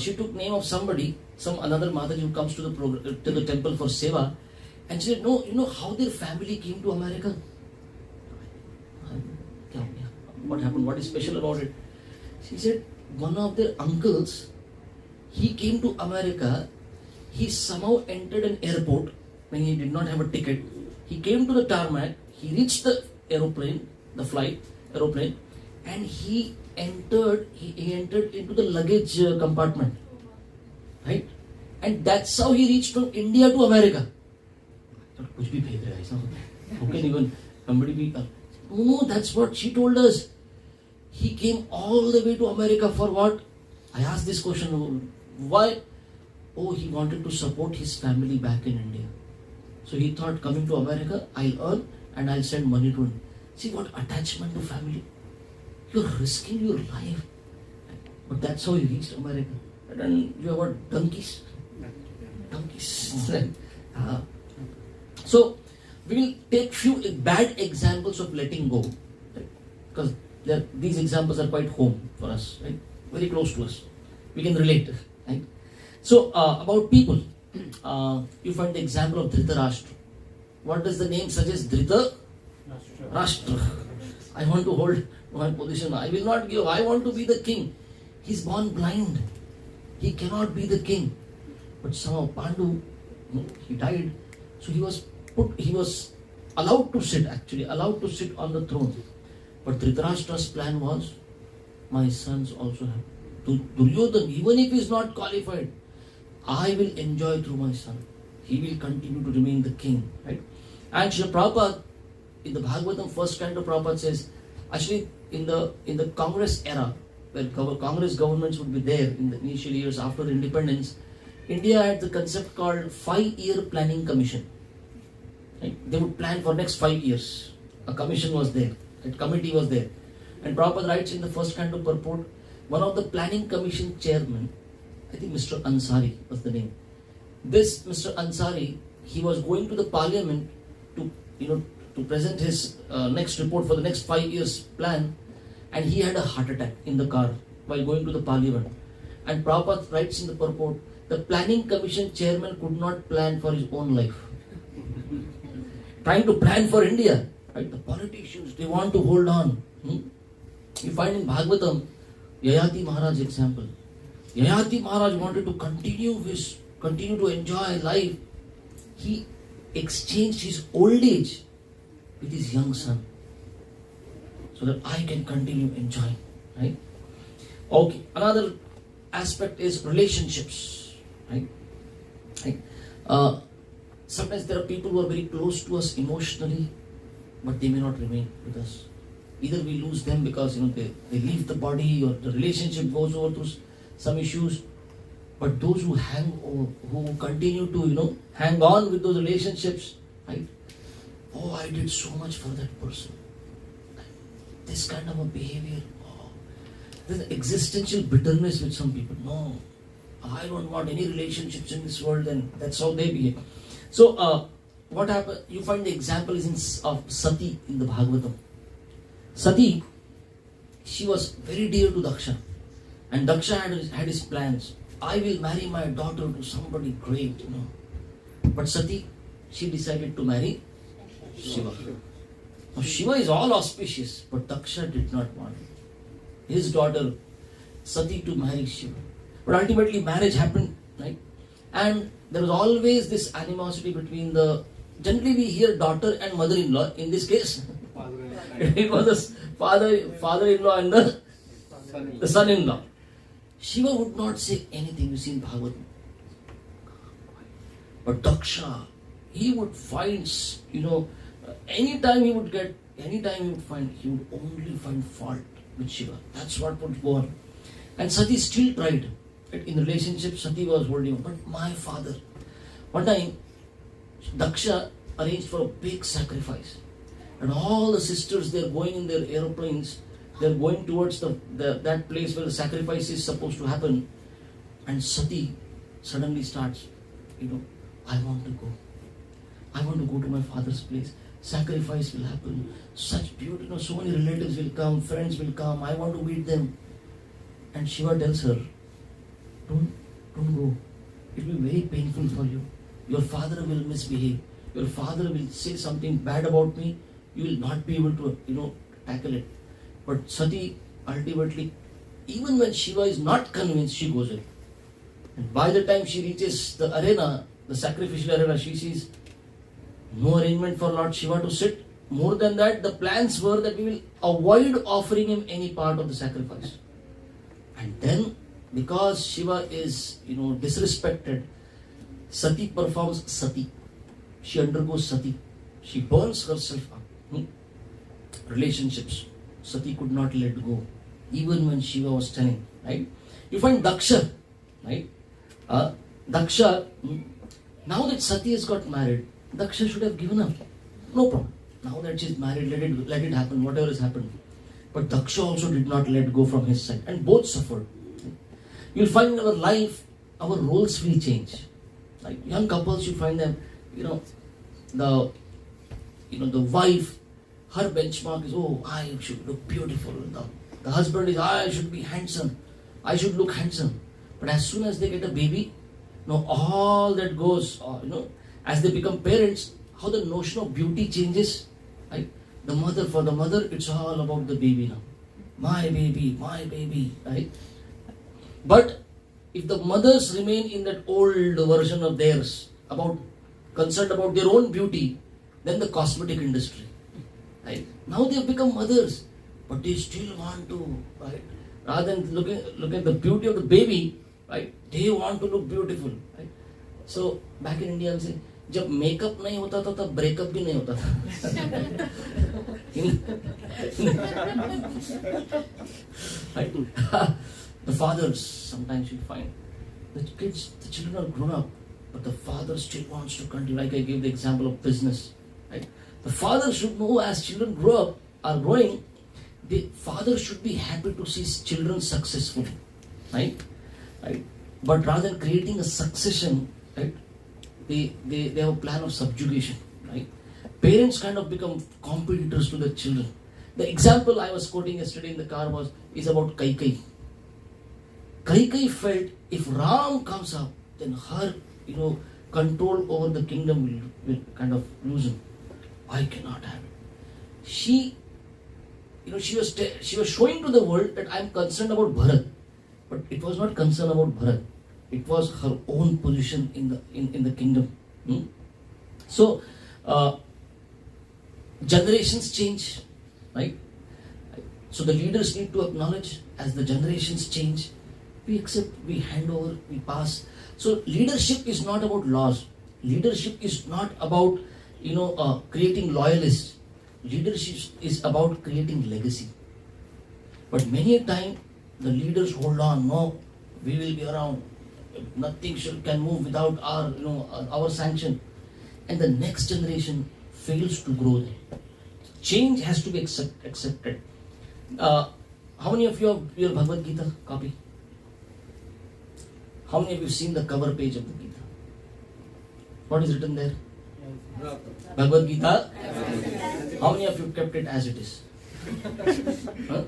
She took name of somebody, another Mataji who comes to the temple for seva, and she said, no, you know how their family came to America? What happened? What is special about it? She said, one of their uncles, he came to America, he somehow entered an airport when he did not have a ticket. He came to the tarmac, he reached the aeroplane, and he entered into the luggage compartment. Right? And that's how he reached from India to America. How can even somebody be... No, that's what she told us. He came all the way to America for what? I asked this question. Why? Oh, he wanted to support his family back in India. So he thought, coming to America, I'll earn and I'll send money to him. See what attachment to family. You're risking your life. But that's how he reached America. And then you have what? Donkeys. So, we will take few bad examples of letting go. Right? Because these examples are quite home for us. Right? Very close to us. We can relate. Right? So, about people. You find the example of Dhritarashtra. What does the name suggest? Dhritarashtra. I want to hold my position. I will not give. I want to be the king. He's born blind. He cannot be the king. But somehow Pandu, He died. So he was allowed to sit on the throne. But Dhritarashtra's plan was, my sons also have. Duryodhana, even if he is not qualified, I will enjoy through my son. He will continue to remain the king. Right? And Srila Prabhupada, in the Bhagavatam, first canto, Prabhupada says, actually in the Congress era, where Congress governments would be there in the initial years after the independence, India had the concept called 5-year planning commission. Right? They would plan for next 5 years. A commission was there. A committee was there. And Prabhupada writes in the first canto purport, one of the planning commission chairman, I think Mr. Ansari was the name. This Mr. Ansari, he was going to the parliament to present his next report for the next 5 years plan, and he had a heart attack in the car while going to the parliament. And Prabhupada writes in the purport, the planning commission chairman could not plan for his own life. Trying to plan for India. Right? The politicians, they want to hold on. You find in Bhagavatam, Yayati Maharaj example. Yayati Maharaj wanted to continue to enjoy life. He exchanged his old age with his young son, so that I can continue enjoying. Right? Okay. Another aspect is relationships. Right? Sometimes there are people who are very close to us emotionally, but they may not remain with us. Either we lose them because they leave the body, or the relationship goes over to some issues. But those who who continue to hang on with those relationships, right? Oh, I did so much for that person. This kind of a behavior. Oh, there's existential bitterness with some people. No, I don't want any relationships in this world, and that's how they behave. So, what happened? You find the example is of Sati in the Bhagavatam. Sati, she was very dear to Daksha, and Daksha had his plans. I will marry my daughter to somebody great, But Sati, she decided to marry Shiva. Now, Shiva is all auspicious, but Daksha did not want his daughter Sati to marry Shiva. But ultimately, marriage happened, right? And there was always this animosity between generally we hear daughter and mother-in-law. In this case, it was the father-in-law and the son-in-law. Shiva would not say anything, you see in Bhagavatam. But Daksha, he would find, anytime he would find, he would only find fault with Shiva. That's what would go on. And Sati still tried. In relationship, Sati was holding on. But my father, one time, Daksha arranged for a big sacrifice. And all the sisters, they're going in their aeroplanes, they're going towards that place where the sacrifice is supposed to happen. And Sati suddenly starts, I want to go. I want to go to my father's place. Sacrifice will happen. Such beautiful, so many relatives will come, friends will come. I want to meet them. And Shiva tells her, don't go. It will be very painful for you. Your father will misbehave. Your father will say something bad about me. You will not be able to, tackle it. But Sati, ultimately, even when Shiva is not convinced, she goes in. And by the time she reaches the arena, the sacrificial arena, she sees no arrangement for Lord Shiva to sit. More than that, the plans were that we will avoid offering him any part of the sacrifice. And then, because Shiva is, disrespected, Sati performs Sati. She undergoes Sati. She burns herself up. Relationships. Sati could not let go, even when Shiva was telling, right? You find Daksha, right? Daksha, now that Sati has got married, Daksha should have given up. No problem. Now that she's married, let it happen, whatever has happened. But Daksha also did not let go from his side, and both suffered. You'll find in our life, our roles will change. Like young couples, you find them, the wife, her benchmark is, I should look beautiful. The husband is, I should be handsome. I should look handsome. But as soon as they get a baby, all that goes, as they become parents, how the notion of beauty changes. Right? For the mother, it's all about the baby now. My baby, right? But if the mothers remain in that old version of theirs, concerned about their own beauty than the cosmetic industry. Right? Now they have become mothers, but they still want to, right? Rather than look at the beauty of the baby, right? They want to look beautiful, right? So back in India, we say, जब makeup नहीं होता था तब breakup भी नहीं होता था. Right? The fathers, sometimes you find the children are grown up, but the father still wants to continue. Like I gave the example of business, right? The father should know as children grow up, are growing, the father should be happy to see his children successful, right? Right? But rather than creating a succession, right? They have a plan of subjugation, right? Parents kind of become competitors to their children. The example I was quoting yesterday in the car is about Kaikai. Kaikai felt if Ram comes up, then her, control over the kingdom will kind of loosen. I cannot have it. She was showing to the world that I am concerned about Bharat, but it was not concern about Bharat. It was her own position in the kingdom. So generations change, right? So the leaders need to acknowledge as the generations change, we accept, we hand over, we pass. So leadership is not about laws. Leadership is not about creating loyalists. Leadership is about creating legacy. But many a time the leaders hold on. No, we will be around. Nothing can move without our sanction, and the next generation fails to grow. Change has to be accepted. How many of you have your Bhagavad Gita copy? How many of you have seen the cover page of the Gita? What is written there? Bhagavad Gita. How many of you kept it as it is? Huh?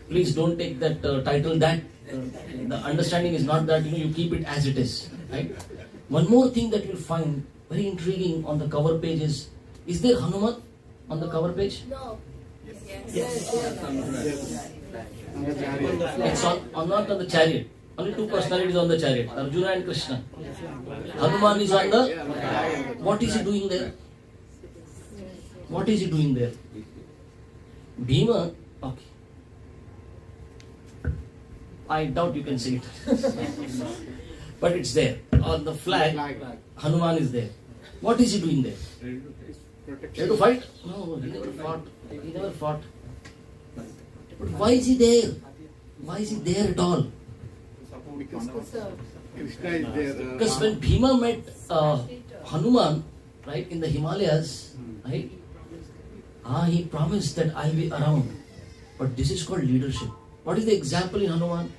Please don't take that title. That the understanding is not that you keep it as it is. Right? One more thing that you'll find very intriguing on the cover page is there Hanuman on the cover page? No. Yes. It's not on the chariot. Only two personalities on the chariot, Arjuna and Krishna. Hanuman is on the... What is he doing there? What is he doing there? Bhima, okay. I doubt you can see it. But it's there. On the flag, Hanuman is there. What is he doing there? Ready to fight? No, he never fought. He never fought. But why is he there? Why is he there at all? Krishna is there. Because when Bhima met Hanuman, right, in the Himalayas, right, he promised that I'll be around. But this is called leadership. What is the example in Hanuman?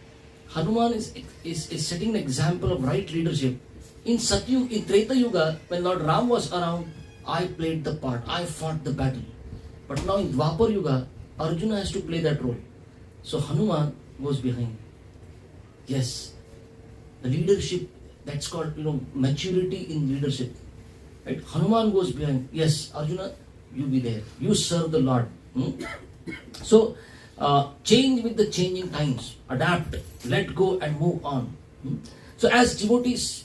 Hanuman is setting an example of right leadership. In Satyuga, in Treta Yuga, when Lord Ram was around, I played the part. I fought the battle. But now in Dwapar Yuga, Arjuna has to play that role. So Hanuman goes behind. Yes, the leadership, that's called maturity in leadership. Right? Hanuman goes behind. Yes, Arjuna, you be there. You serve the Lord. So change with the changing times. Adapt, let go and move on. So as devotees,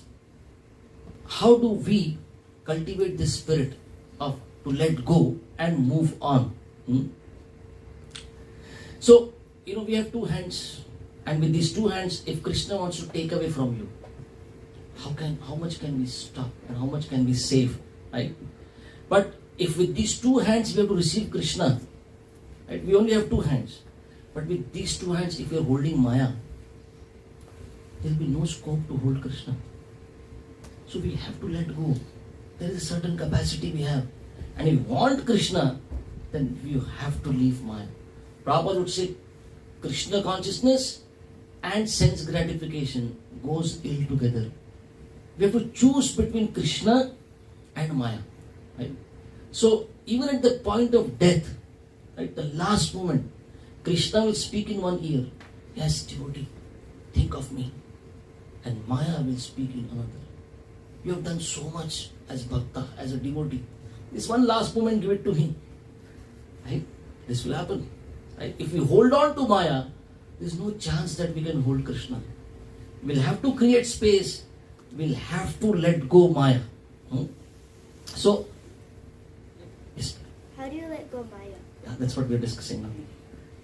how do we cultivate this spirit of to let go and move on? So, we have two hands. And with these two hands, if Krishna wants to take away from you, how much can we stop and how much can we save? Right? But if with these two hands we have to receive Krishna, right? We only have two hands. But with these two hands, if we are holding Maya, there will be no scope to hold Krishna. So we have to let go. There is a certain capacity we have. And if we want Krishna, then you have to leave Maya. Prabhupada would say, Krishna consciousness and sense gratification goes ill together. We have to choose between Krishna and Maya. Right? So even at the point of death, right, the last moment, Krishna will speak in one ear, yes, devotee, think of me. And Maya will speak in another. You have done so much as bhakta, as a devotee. This one last moment, give it to me. Right? This will happen. Right? If we hold on to Maya, there is no chance that we can hold Krishna. We'll have to create space will have to let go Maya. So, yes, How do you let go Maya? yeah, that's what we're discussing now.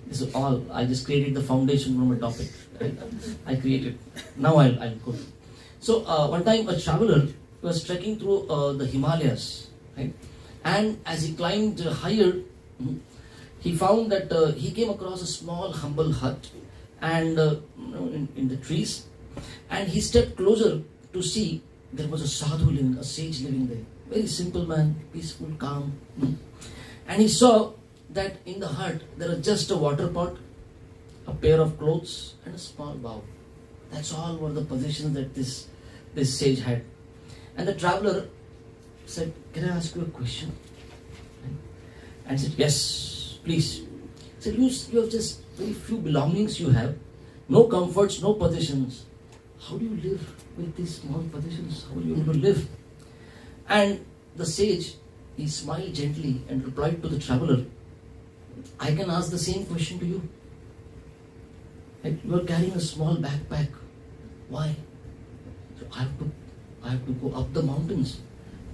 This is all, I just created the foundation from a topic. Right? I created. Now I'll go. So, one time a traveler was trekking through the Himalayas, right? And as he climbed higher, he found that he came across a small humble hut and in the trees, and he stepped closer to see there was a sadhu living, a sage living there. Very simple man, peaceful, calm. And he saw that in the hut there was just a water pot, a pair of clothes, and a small bowl. That's all were the possessions that this sage had. And the traveler said, "Can I ask you a question?" And said, "Yes, please." He said, you have just very few belongings you have, no comforts, no possessions. How do you live with these small possessions? How are you able to live? And the sage, he smiled gently and replied to the traveler, "I can ask the same question to you. Like, you are carrying a small backpack. Why? So I have to go up the mountains.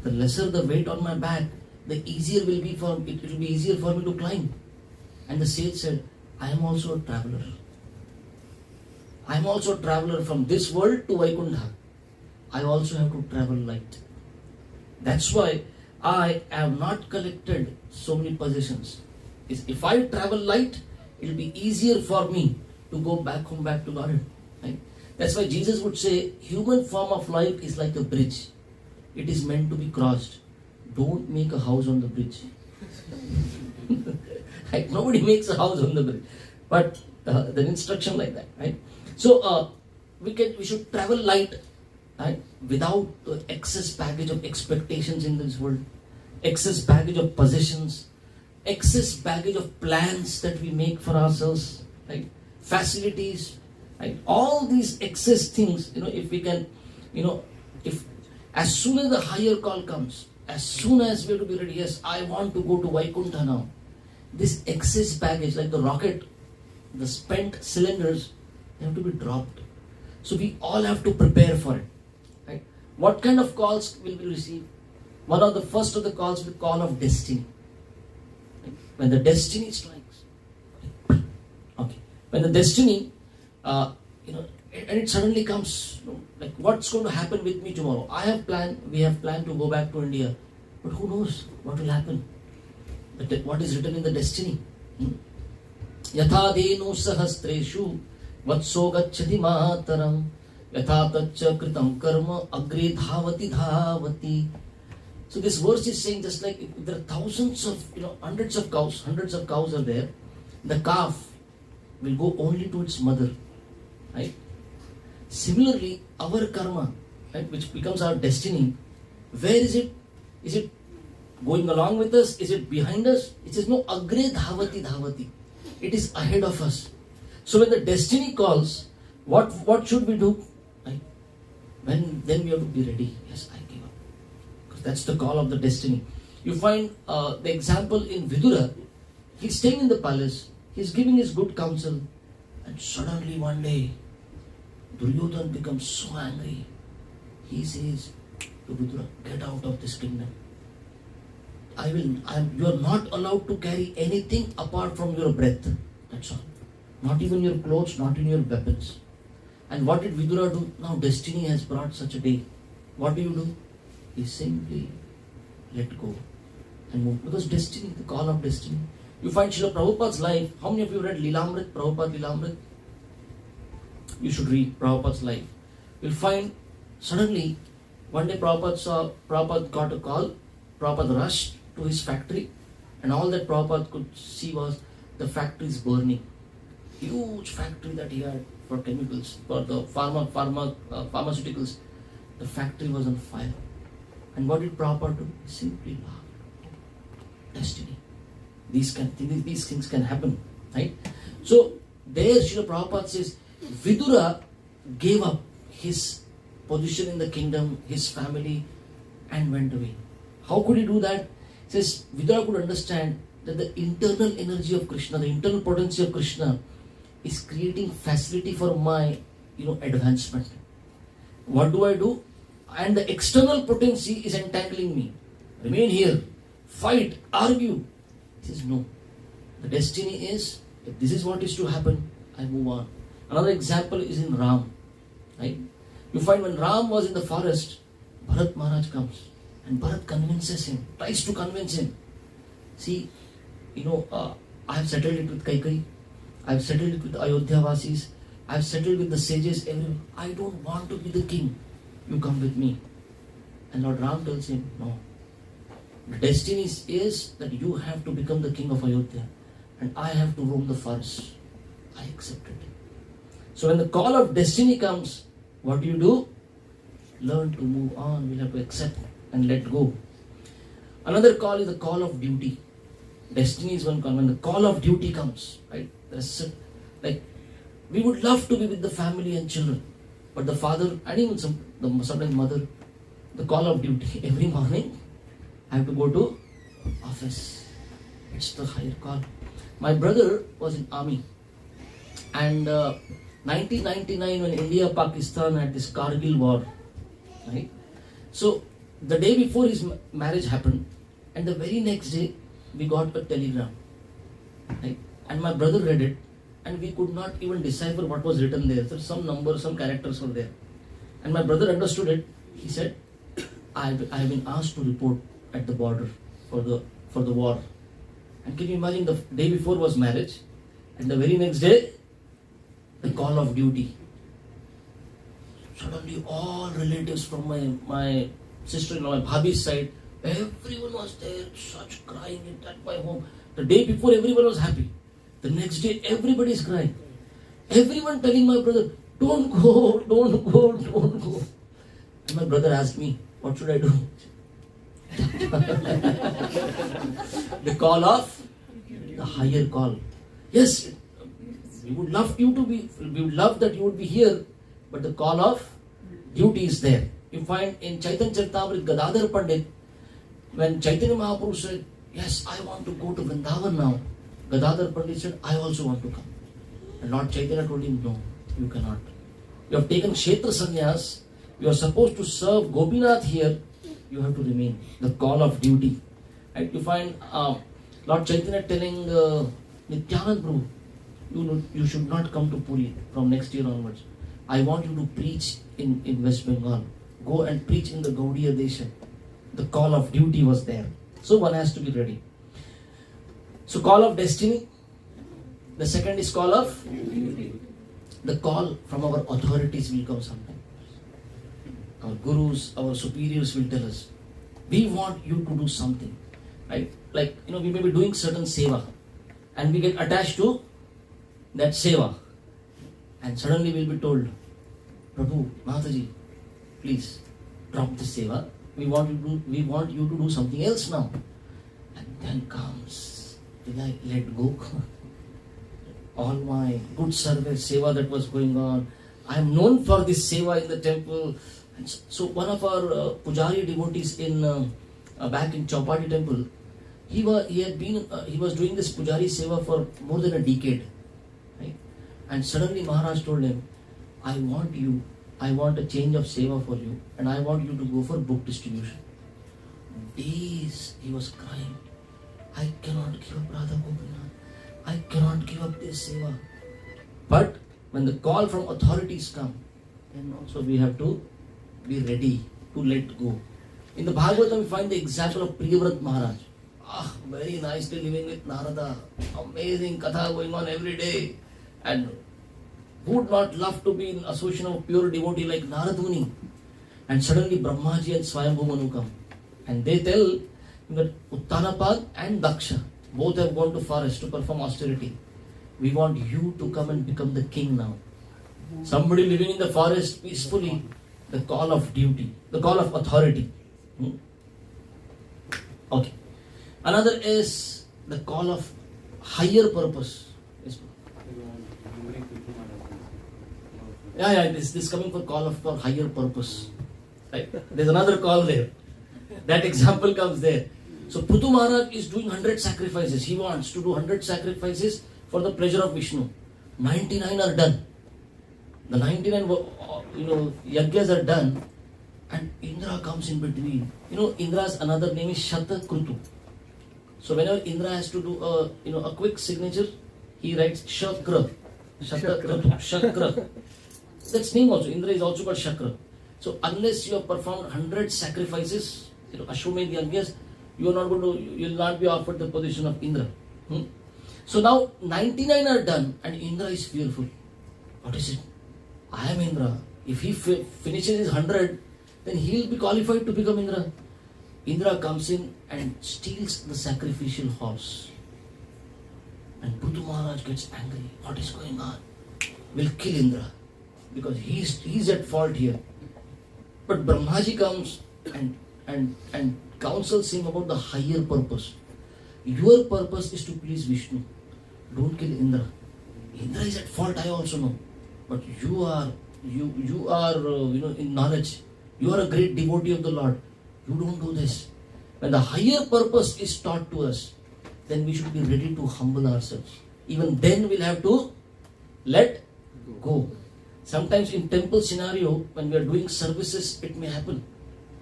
The lesser the weight on my back, the easier will be for it will be easier for me to climb." And the sage said, "I am also a traveler. I am also a traveler from this world to Vaikuntha. I also have to travel light. That's why I have not collected so many possessions. If I travel light, it will be easier for me to go back home, back to Godhead." Right? That's why Jesus would say, human form of life is like a bridge. It is meant to be crossed. Don't make a house on the bridge. Right? Nobody makes a house on the bridge. But the instruction like that, right? So we should travel light, right? Without excess baggage of expectations in this world, excess baggage of possessions, excess baggage of plans that we make for ourselves, right? Facilities, right? All these excess things, if we can, if as soon as the higher call comes, as soon as we have to be ready, yes, I want to go to Vaikuntha now. This excess baggage, like the rocket, the spent cylinders, they have to be dropped. So we all have to prepare for it. Right? What kind of calls will we receive? One of the first of the calls is the call of destiny. Right? When the destiny strikes. Okay. When the destiny, and it suddenly comes, like what's going to happen with me tomorrow? We have planned to go back to India. But who knows what will happen? What is written in the destiny? Yatha denu sahastreshu vatso gacchati mataram yatha taccha kritam karma agre dhavati dhavati. So this verse is saying, just like if there are thousands of, hundreds of cows are there, the calf will go only to its mother. Right? Similarly, our karma, right, which becomes our destiny, where is it? Is it going along with us? Is it behind us? It says, no, agre dhavati dhavati. It is ahead of us. So when the destiny calls, what should we do? Right? Then we have to be ready. Yes, I give up. Because that's the call of the destiny. You find the example in Vidura. He's staying in the palace. He's giving his good counsel. And suddenly one day, Duryodhana becomes so angry. He says to Vidura, "Get out of this kingdom. You are not allowed to carry anything apart from your breath. That's all. Not even your clothes, not even your weapons." And what did Vidura do? Now destiny has brought such a day. What do? He simply let go and move. Because destiny, the call of destiny. You find Srila Prabhupada's life. How many of you read Lilamrit, Prabhupada Lilamrit? You should read Prabhupada's life. You'll find suddenly one day Prabhupada got a call. Prabhupada rushed to his factory, and all that Prabhupada could see was the factory is burning. Huge factory that he had for chemicals, for the pharmaceuticals. The factory was on fire. And what did Prabhupada do? He simply laughed. Destiny. These things can happen. Right? So there Srila Prabhupada says, Vidura gave up his position in the kingdom, his family, and went away. How could he do that? He says Vidura could understand that the internal energy of Krishna, the internal potency of Krishna is creating facility for my advancement. What do? and the external potency is entangling me. Remain here, fight, argue. He says, no. The destiny is, if this is what is to happen, I move on. Another example is in Ram. Right? You find when Ram was in the forest, Bharat Maharaj comes and Bharat convinces him, tries to convince him. See, I have settled it with Kaikai, I have settled it with Ayodhya Vasis, I have settled with the sages, everyone. I don't want to be the king. You come with me. And Lord Ram tells him, no. The destiny is that you have to become the king of Ayodhya and I have to roam the forest. I accept it. So when the call of destiny comes, what do? Learn to move on. We'll have to accept and let go. Another call is the call of duty. Destiny is one call. When the call of duty comes, right? We would love to be with the family and children, but the father and even sometimes mother, the call of duty. Every morning, I have to go to office. It's the higher call. My brother was in army, and 1999 when India-Pakistan had this Kargil war, right? So the day before his marriage happened, and the very next day we got a telegram, right? And my brother read it, and we could not even decipher what was written there. So some numbers, some characters were there, and my brother understood it. He said, "I have been asked to report at the border for the war." And can you imagine, the day before was marriage, and the very next day, the call of duty. Suddenly all relatives from my sister-in-law, my bhabhi's side, everyone was there, such crying at my home. The day before everyone was happy. The next day everybody is crying. Everyone telling my brother, don't go, don't go, don't go. And my brother asked me, what should I do? The call of the higher call. Yes, we would love that you would be here, but the call of duty is there. You find in Chaitanya Charitamrita, Gadadhar Pandit, when Chaitanya Mahaprabhu said, yes, I want to go to Vrindavan now, Gadadhar Pandit said, I also want to come. And Lord Chaitanya told him, no, you cannot. You have taken Kshetra Sannyas, you are supposed to serve Gopinath here, you have to remain. The call of duty. Right? You find Lord Chaitanya telling Nityanand Prabhu, you should not come to Puri from next year onwards. I want you to preach in West Bengal. Go and preach in the Gaudiya Desha. The call of duty was there. So one has to be ready. So call of destiny. The second is call of duty. The call from our authorities will come sometime. Our gurus, our superiors will tell us, we want you to do something. Right? Like, we may be doing certain seva and we get attached to that seva. And suddenly we'll be told, Prabhu, Mataji, please drop this seva. We want you to do something else now. And then comes, will I let go? All my good service, seva that was going on. I am known for this seva in the temple. And so one of our Pujari devotees back in Chowpatty temple, he was doing this Pujari seva for more than a decade. Right? And suddenly Maharaj told him, I want a change of seva for you, and I want you to go for book distribution. Days he was crying, I cannot give up Radha Gopinath, I cannot give up this seva. But when the call from authorities come, then also we have to be ready to let go. In the Bhagavatam we find the example of Priyavrat Maharaj. Very nicely living with Narada, amazing katha going on every day, and who would not love to be in association of pure devotee like Narad Muni? And suddenly Brahmaji and Swayambhu Manu come, and they tell that Uttanapad and Daksha both have gone to forest to perform austerity. We want you to come and become the king now. Somebody living in the forest peacefully, the call of duty, the call of authority. Okay. Another is the call of higher purpose. This coming for call for higher purpose. Right? There's another call there. That example comes there. So Prithu Maharaj is doing 100 sacrifices. He wants to do 100 sacrifices for the pleasure of Vishnu. 99 are done. The 99 yajnas are done, and Indra comes in between. You know, Indra's another name is Shatakrutu. So whenever Indra has to do a quick signature, he writes Shakra. Shatakrutu. Shakra. That's name also. Indra is also called Shakra. So unless you have performed 100 sacrifices, Ashwamedh Yajnas, you will not be offered the position of Indra. So now 99 are done and Indra is fearful. What is it? I am Indra. If he finishes his 100, then he will be qualified to become Indra. Indra comes in and steals the sacrificial horse. And Prithu Maharaj gets angry. What is going on? We'll kill Indra. Because he's at fault here. But Brahmaji comes and counsels him about the higher purpose. Your purpose is to please Vishnu. Don't kill Indra. Indra is at fault, I also know. But you are in knowledge. You are a great devotee of the Lord. You don't do this. When the higher purpose is taught to us, then we should be ready to humble ourselves. Even then we'll have to let go. Sometimes in temple scenario, when we are doing services, it may happen.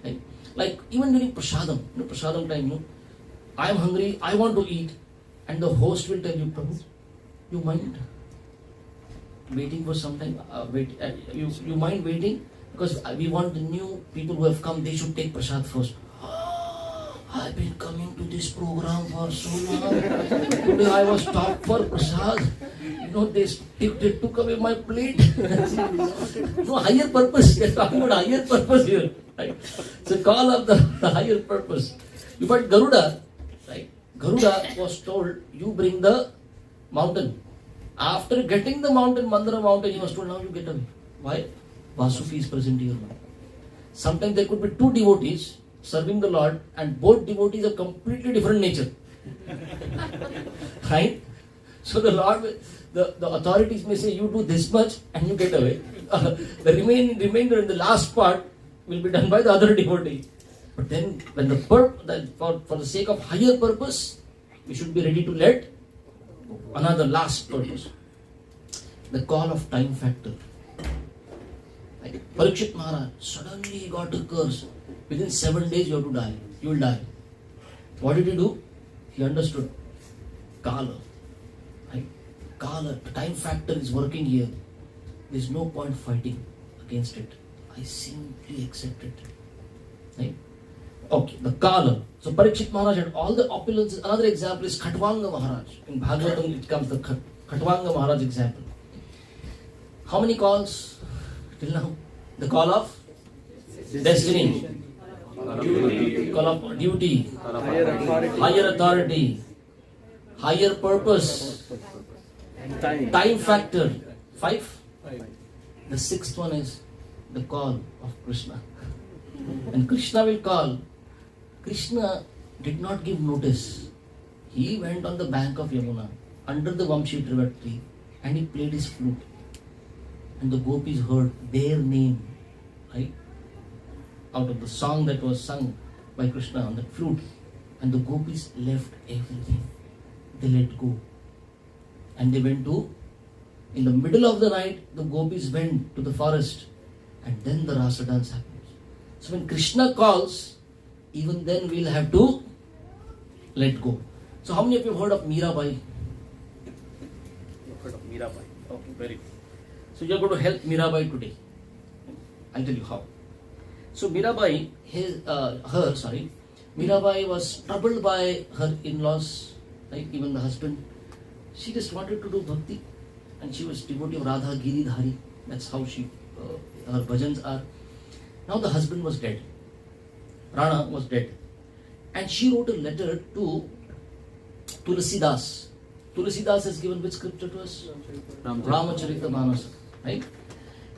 Right? Like even during prasadam, prasadam time, I am hungry, I want to eat, and the host will tell you, Prabhu, you mind waiting for some time? You mind waiting? Because we want the new people who have come, they should take prasad first. I've been coming to this program for so long. Today I was stopped for prasad. They took away my plate. No higher purpose. They're talking about higher purpose here. Right? It's a call of the higher purpose. But Garuda, right? Garuda was told, you bring the mountain. After getting the mountain, Mandara mountain, he was told, now you get away. Why? Vasuki is present here now. Sometimes there could be two devotees serving the Lord and both devotees of completely different nature. Right? So the Lord, the authorities may say, you do this much and you get away. The remainder in the last part will be done by the other devotee. But then when for the sake of higher purpose, we should be ready to let another last purpose. The call of time factor. Like Parikshit Maharaj, suddenly he got a curse. Within 7 days you have to die. You will die. What did he do? He understood. Kala. Right? Kala, the time factor is working here. There is no point fighting against it. I simply accept it. Right? Okay, the Kala. So Parikshit Maharaj had all the opulences. Another example is Khatvanga Maharaj. In Bhagavatam it comes the Khatvanga Maharaj example. How many calls till now? The call of destiny. Call of duty. Higher authority. Higher purpose. Time factor. 5. The 6th one is the call of Krishna. And Krishna will call. Krishna did not give notice. He went on the bank of Yamuna under the Vamshi tree and he played his flute. And the gopis heard their name, right? Out of the song that was sung by Krishna on the flute. And the gopis left everything. They let go. And they went in the middle of the night, the gopis went to the forest. And then the rasa dance happens. So when Krishna calls, even then we'll have to let go. So how many of you have heard of Mirabai? You've heard of Mirabai. Okay, very good. So you're going to help Mirabai today. I'll tell you how. So Mirabai, Mirabai was troubled by her in-laws, right? Even the husband. She just wanted to do bhakti. And she was devotee of Radha Giridhari. That's how her bhajans are. Now the husband was dead. Rana was dead. And she wrote a letter to Tulsidas. Tulsidas has given which scripture to us? Ramacharita. Right?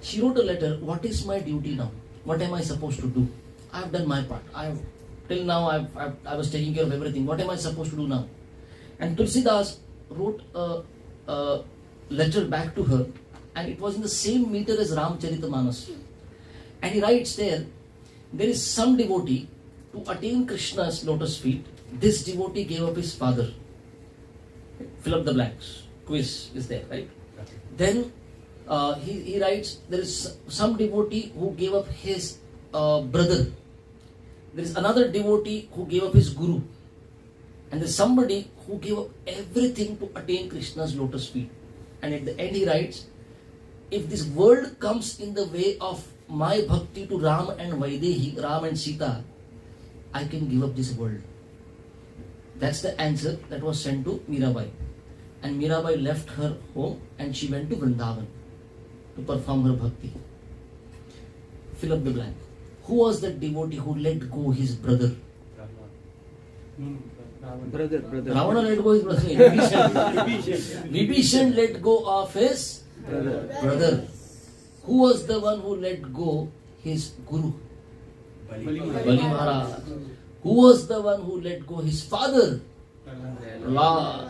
She wrote a letter, what is my duty now? What am I supposed to do? I have done my part. Till now I was taking care of everything. What am I supposed to do now? And Tulsidas wrote a letter back to her, and it was in the same meter as Ramacharita. And he writes there is some devotee, to attain Krishna's lotus feet, this devotee gave up his father. Fill up the blanks. Quiz is there, right? Then he writes, there is some devotee who gave up his brother. There is another devotee who gave up his guru. And there's somebody who gave up everything to attain Krishna's lotus feet. And at the end he writes, if this world comes in the way of my bhakti to Ram and Vaidehi, Ram and Sita, I can give up this world. That's the answer that was sent to Mirabai. And Mirabai left her home and she went to Vrindavan to perform her bhakti. Fill up the blank. Who was that devotee who let go his brother? Brother. Ravana let go his brother. Vibhishan let go of his brother. Who was the one who let go his guru? Bali Maharaj. Who was the one who let go his father? Lord.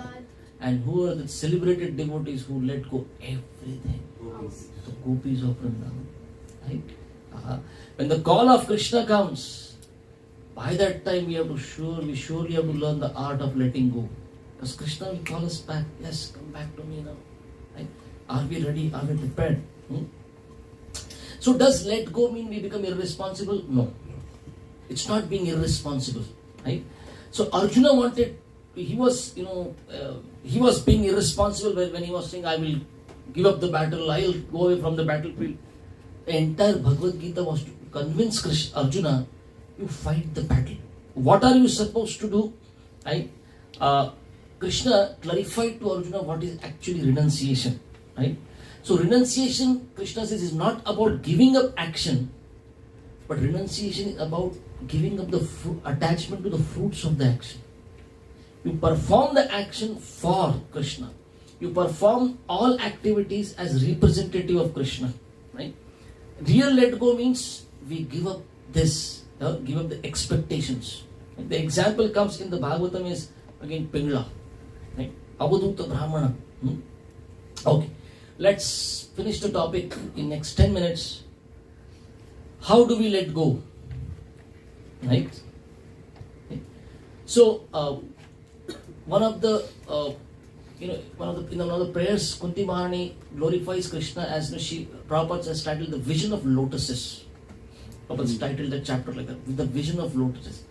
And who are the celebrated devotees who let go everything? The gopis of Vrindavan. Right? When the call of Krishna comes, by that time we surely have to learn the art of letting go. Because Krishna will call us back. Yes, come back to me now. Right? Are we ready? Are we prepared? So does let go mean we become irresponsible? No. It's not being irresponsible. Right? So Arjuna wanted, he was being irresponsible when he was saying, I will give up the battle, I will go away from the battlefield. The entire Bhagavad Gita was to convince Arjuna, you fight the battle. What are you supposed to do? Right? Krishna clarified to Arjuna what is actually renunciation. Right? So renunciation, Krishna says, is not about giving up action, but renunciation is about giving up the attachment to the fruits of the action. You perform the action for Krishna. You perform all activities as representative of Krishna. Right? Real let go means we give up this, give up the expectations. Right? The example comes in the Bhagavatam is again Pingla. Right? Avaduta Brahmana. Okay. Let's finish the topic in next 10 minutes. How do we let go? Right? Okay. So, one of the prayers, Kunti Maharani glorifies Krishna as Prabhupada has titled the vision of lotuses. Prabhupada has titled that chapter like that, with the vision of lotuses.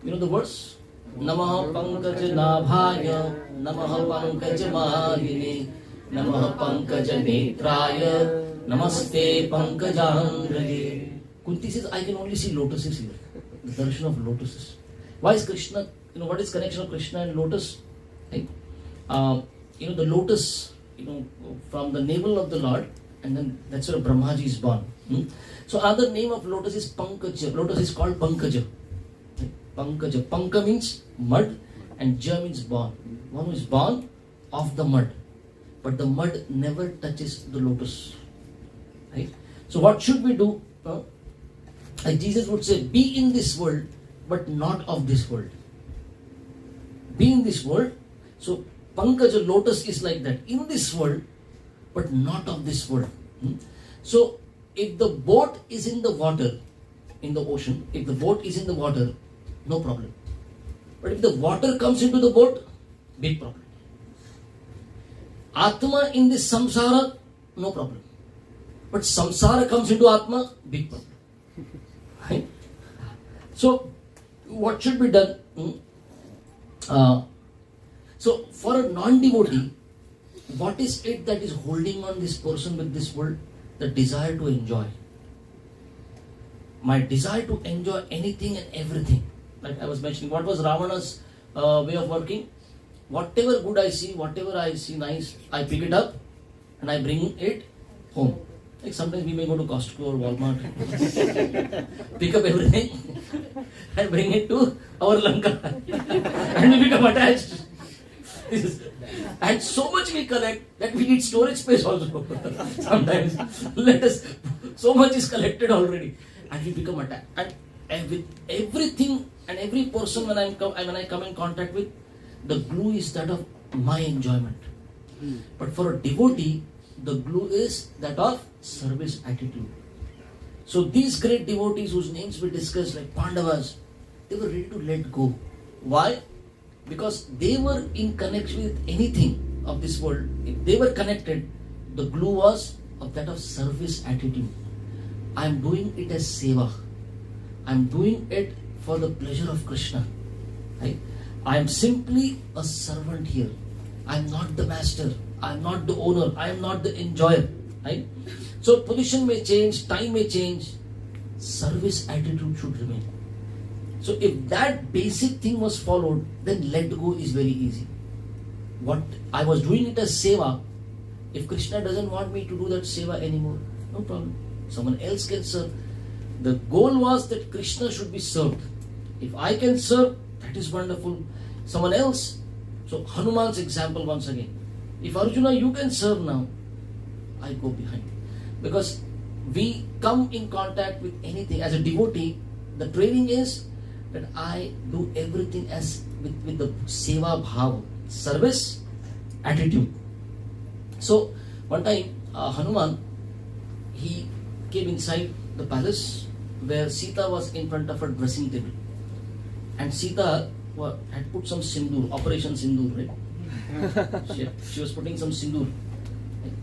You know the verse? Namaha Pankaj Nabhaya, Namaha Pankaj Mahine, Namaha Pankaj Netraya, Namaste Pankajangrage. Kunti says, I can only see lotuses here. The darshan of lotuses. Why is Krishna, what is connection of Krishna and lotus? Right? The lotus, from the navel of the Lord, and then that's where Brahmaji is born. So another name of lotus is Pankaja. Lotus is called Pankaja. Right? Pankaja. Panka means mud and Ja means born. One who is born of the mud. But the mud never touches the lotus. Right? So what should we do? Like Jesus would say, be in this world, but not of this world. Be in this world. So Pankaja, lotus is like that. In this world, but not of this world. So if the boat is in the water, in the ocean, if the boat is in the water, no problem. But if the water comes into the boat, big problem. Atma in this samsara, no problem. But samsara comes into Atma, big problem. Right? So, what should be done? So, for a non-devotee, what is it that is holding on this person with this world? The desire to enjoy. My desire to enjoy anything and everything. Like I was mentioning, what was Ravana's way of working? Whatever good I see, whatever I see nice, I pick it up and I bring it home. Like sometimes we may go to Costco or Walmart, pick up everything and bring it to our Lanka and we become attached. And so much we collect that we need storage space also. Sometimes so much is collected already and we become attached. And with everything and every person when I come in contact with, the glue is that of my enjoyment. But for a devotee, the glue is that of service attitude. So these great devotees whose names we discussed, like Pandavas, they were ready to let go. Why? Because they were in connection with anything of this world. If they were connected, the glue was of that of service attitude. I'm doing it as seva. I'm doing it for the pleasure of Krishna. Right? I am simply a servant here. I am not the master. I am not the owner. I am not the enjoyer. Right? So position may change, time may change, service attitude should remain. So if that basic thing was followed, then let go is very easy. What I was doing it as seva. If Krishna doesn't want me to do that seva anymore, no problem. Someone else can serve. The goal was that Krishna should be served. If I can serve, that is wonderful. Someone else. So Hanuman's example once again. If Arjuna, you can serve now, I go behind. Because we come in contact with anything. As a devotee, the training is that I do everything as with the seva bhava, service attitude. So one time Hanuman, he came inside the palace where Sita was in front of her dressing table, and Sita had put some sindoor, Operation Sindoor, right? she was putting some sindoor, right?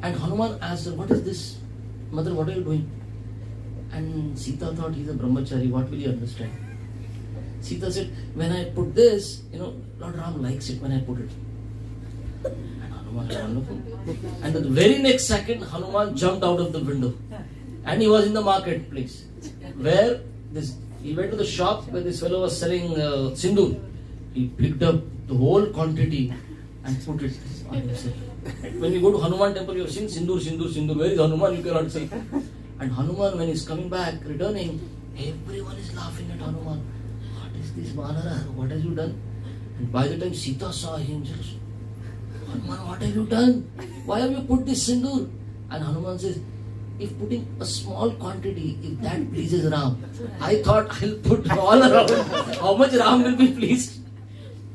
And Hanuman asked her, "What is this, mother? What are you doing?" And Sita thought, he's a brahmachari, what will he understand? Sita said, "When I put this, Lord Ram likes it when I put it." And Hanuman said, "Wonderful." And the very next second, Hanuman jumped out of the window, and he was in the marketplace where he went to the shop where this fellow was selling sindoor. He picked up the whole quantity and put it on himself. When you go to Hanuman temple, you have seen sindoor, sindoor, sindoor. Where is Hanuman? You cannot see. And Hanuman, when he's coming back, returning, everyone is laughing at Hanuman. "What is this, Vanara? What have you done?" And by the time Sita saw him, she said, "Hanuman, what have you done? Why have you put this sindoor?" And Hanuman says, "If putting a small quantity, if that pleases Ram, I thought I'll put all around. How much Ram will be pleased?"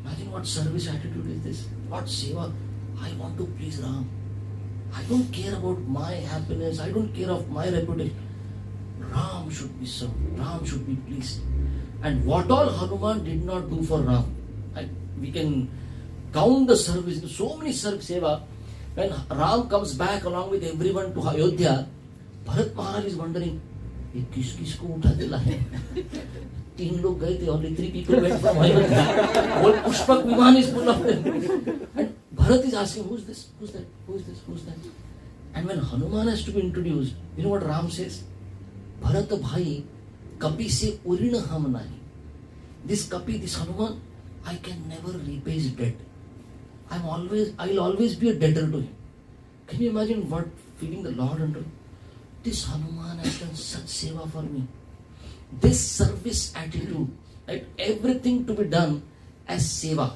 Imagine what service attitude is this. What seva. I want to please Ram. I don't care about my happiness. I don't care of my reputation. Ram should be served. Ram should be pleased. And what all Hanuman did not do for Ram. We can count the service. So many service seva. When Ram comes back along with everyone to Ayodhya, Bharat Maharaj is wondering, "ये किस-किसको उठा दिला है?" 3 लोग गए थे, only 3 people went from Ayodhya. Whole Pushpak Viman is full of them. And Bharat is asking, "Who's this? Who's that? Who's this? Who's that?" And when Hanuman has to be introduced, you know what Ram says? "Bharat bhai, kapi se urin ham nahi." This kapi, this Hanuman, I can never repay his debt. I'll always be a debtor to him. Can you imagine what feeling the Lord under? This Hanuman has done such seva for me. This service attitude, right? Everything to be done as seva.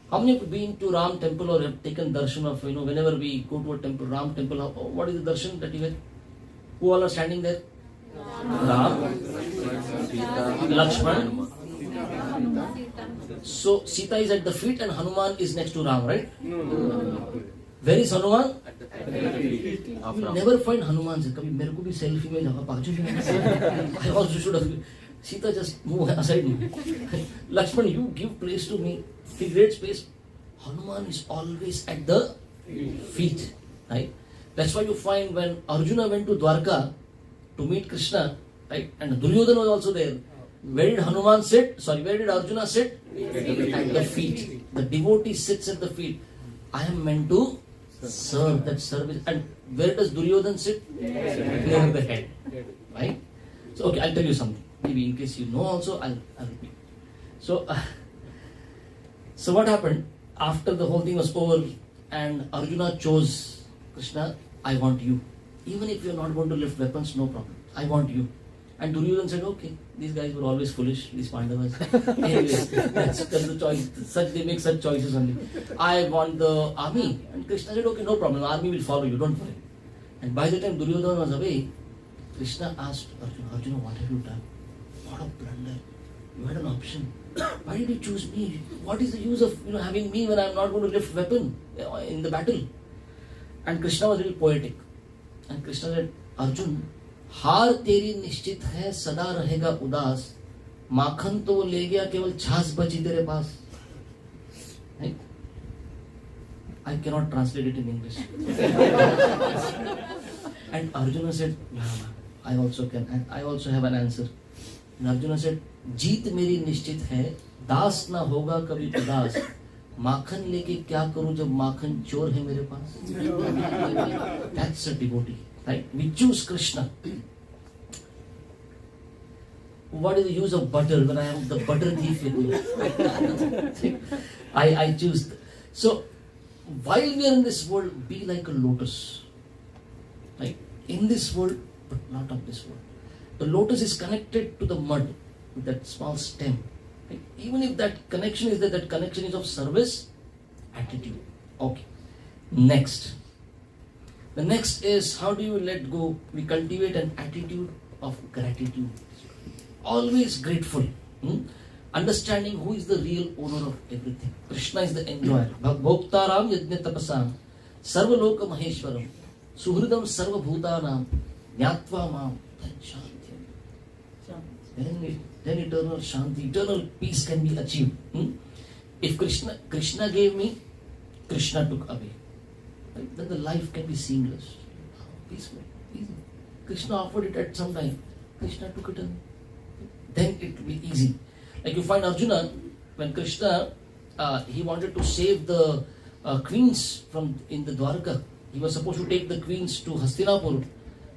How many have been to Ram temple or have taken darshan of, whenever we go to a temple, Ram temple, what is the darshan that you get? Who all are standing there? Ram, Lakshman. So Sita is at the feet and Hanuman is next to Ram, right? No. Where is Hanuman? Of You Ram. never find Hanuman. कभी मेरे को भी selfie में जगह बाजू में. I also should have. Sita just move aside. Lakshman, you give place to me. He great space. Hanuman is always at the feet, right? That's why you find when Arjuna went to Dwarka to meet Krishna, right? And Duryodhana was also there. Where did Hanuman sit? Where did Arjuna sit? At the feet. The devotee sits at the feet. I am meant to serve that service. And where does Duryodhana sit? Near the head. Right? So, okay, I'll tell you something. Maybe in case you know also, I'll repeat. So what happened? After the whole thing was over and Arjuna chose Krishna, "I want you. Even if you're not going to lift weapons, no problem. I want you." And Duryodhana said, "Okay, these guys were always foolish, these Pandavas." Anyways, that's the choice. They make such choices only. "I want the army." And Krishna said, "Okay, no problem. Army will follow you, don't worry." And by the time Duryodhana was away, Krishna asked Arjuna, "What have you done? What a blunder. You had an option. Why did you choose me? What is the use of having me when I'm not going to lift weapon in the battle?" And Krishna was really poetic. And Krishna said, "Arjun, हार तेरी निश्चित है, सदा रहेगा उदास, माखन तो वो ले गया, केवल छाछ बची तेरे पास." Right? I cannot translate it in English. And Arjuna said, "Yeah, I also can, and I also have an answer. And Arjuna said, जीत मेरी निश्चित है, दास ना होगा कभी उदास, माखन लेके क्या करूं जब माखन चोर है मेरे पास. That's a devotee, right? We choose Krishna. What is the use of butter when I have the butter thief with me? I choose. So while we are in this world, be like a lotus, right? In this world, but not of this world. The lotus is connected to the mud with that small stem. Right? Even if that connection is there, that connection is of service, attitude. Okay. Next. The next is, how do you let go? We cultivate an attitude of gratitude. Always grateful. Understanding who is the real owner of everything. Krishna is the enjoyer. Bhoktaram yajna tapasam sarva loka maheshwaram suhridam sarva bhutanam nyatva mam shanti. Then eternal shanti, eternal peace can be achieved. If Krishna gave me, Krishna took away. Right? Then the life can be seamless, peaceful, easy. Krishna offered it at some time, Krishna took it away. Then it will be easy. Like you find Arjuna, when Krishna, he wanted to save the queens from in the Dwarka. He was supposed to take the queens to Hastinapur.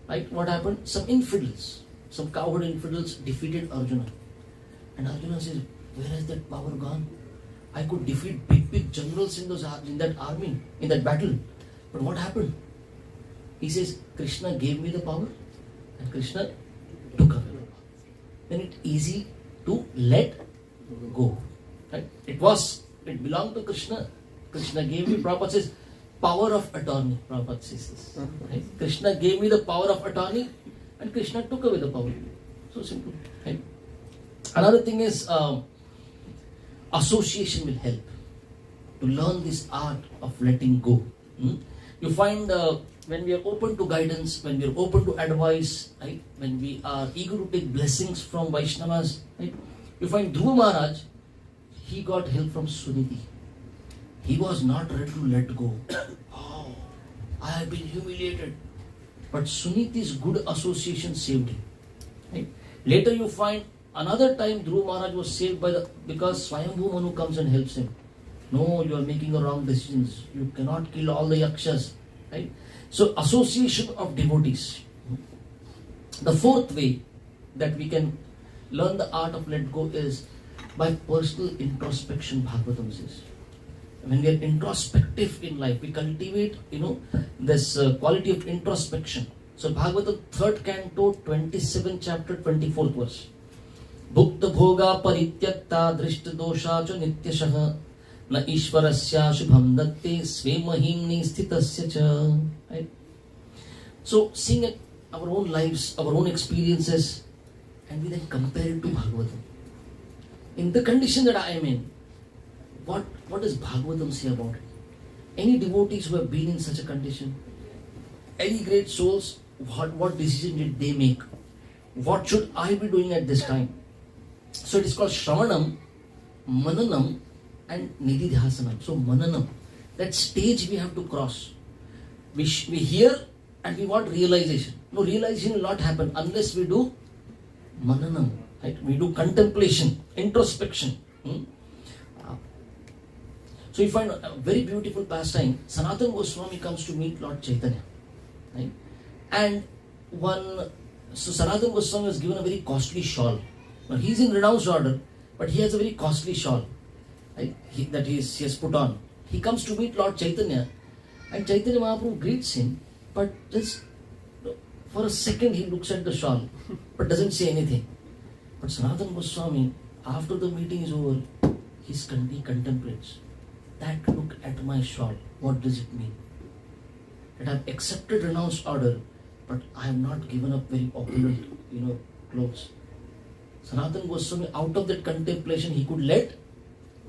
Right? What happened? Some infidels, some cowherd infidels defeated Arjuna. And Arjuna says, where has that power gone? I could defeat big generals in that army, in that battle. But what happened? He says, Krishna gave me the power and Krishna took away. Then it's easy to let go. Right? It belonged to Krishna. Krishna gave me, Prabhupada says, power of attorney. Prabhupada says this. Right? Krishna gave me the power of attorney and Krishna took away the power. So simple. Right? Another thing is, association will help to learn this art of letting go. You find when we are open to guidance, when we are open to advice, right? When we are eager to take blessings from Vaishnavas, right? You find Dhruva Maharaj, he got help from Suniti. He was not ready to let go. Oh, I have been humiliated. But Suniti's good association saved him. Right? Later you find another time Dhruva Maharaj was saved because Swayambhu Manu comes and helps him. No, you are making the wrong decisions. You cannot kill all the yakshas. Right? So association of devotees. The fourth way that we can learn the art of let go is by personal introspection, Bhagavatam says. When we are introspective in life, we cultivate, this quality of introspection. So Bhagavatam 3rd canto, 27th chapter, 24th verse. Bhukta bhoga parityakta drishta dosha cha nityashah na ishwarasya shubham datte sve mahimni sthitasya cha. Right? So seeing our own lives, our own experiences, and we then compare it to Bhagavatam. In the condition that I am in, what does Bhagavatam say about it? Any devotees who have been in such a condition, any great souls, what decision did they make? What should I be doing at this time? So it is called Shravanam, Mananam and Nididhyasanam. So Mananam, that stage we have to cross. We hear and we want realization. No, realization will not happen unless we do Mananam. Right? We do contemplation, introspection. So you find a very beautiful pastime. Sanatana Goswami comes to meet Lord Chaitanya. Right? And so Sanatana Goswami was given a very costly shawl. Now he is in renounced order, but he has a very costly shawl, right, that he has put on. He comes to meet Lord Chaitanya, and Chaitanya Mahaprabhu greets him, but just for a second he looks at the shawl, but doesn't say anything. But Sanatana Goswami, after the meeting is over, he contemplates. That look at my shawl, what does it mean? That I have accepted renounced order, but I have not given up very opulent, clothes. Sanatana Goswami, out of that contemplation, he could let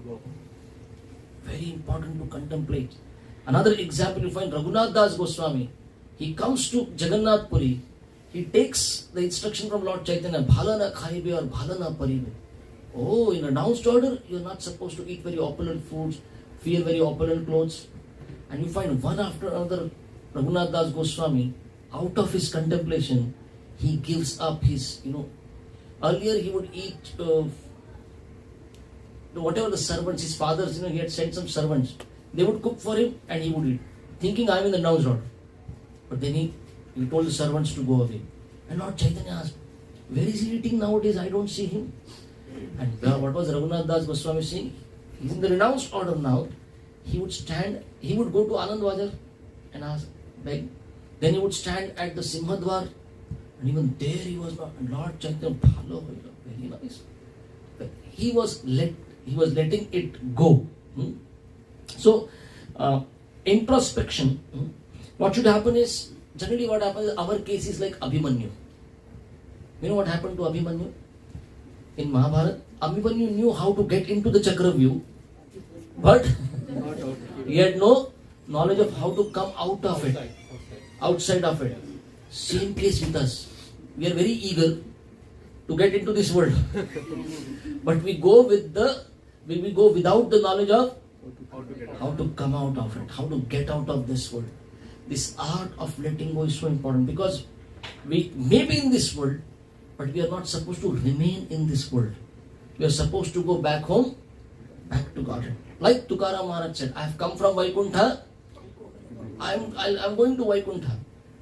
go. Very important to contemplate. Another example, you find Raghunath Das Goswami. He comes to Jagannath Puri. He takes the instruction from Lord Chaitanya, Bhalana khaibe or Bhalana paribe. Oh, in announced order, you are not supposed to eat very opulent foods, wear very opulent clothes. And you find one after another, Raghunath Das Goswami, out of his contemplation, he gives up his, earlier he would eat whatever the servants, his fathers, he had sent some servants. They would cook for him and he would eat, thinking I'm in the announced order. But then he told the servants to go away. And Lord Chaitanya asked, where is he eating nowadays? I don't see him. And what was Raghunath Das Goswami saying? He's in the renounced order now. He would stand, he would go to Anand Bajar and ask, beg. Then he would stand at the Simhadwar, and even there he was not. And Lord Chaitanya, very nice. But he was letting it go. So, introspection. What should happen is, generally what happens, our case is like Abhimanyu. You know what happened to Abhimanyu? In Mahabharata, Abhimanyu knew how to get into the Chakravyuh, but he had no knowledge of how to come out of it, outside of it. Same case with us. We are very eager to get into this world, but we go without the knowledge of how to come out of it, how to get out of this world. This art of letting go is so important, because we may be in this world, but we are not supposed to remain in this world. We are supposed to go back home, back to God. Like Tukaram Maharaj said, I have come from Vaikuntha, I'm going to Vaikuntha.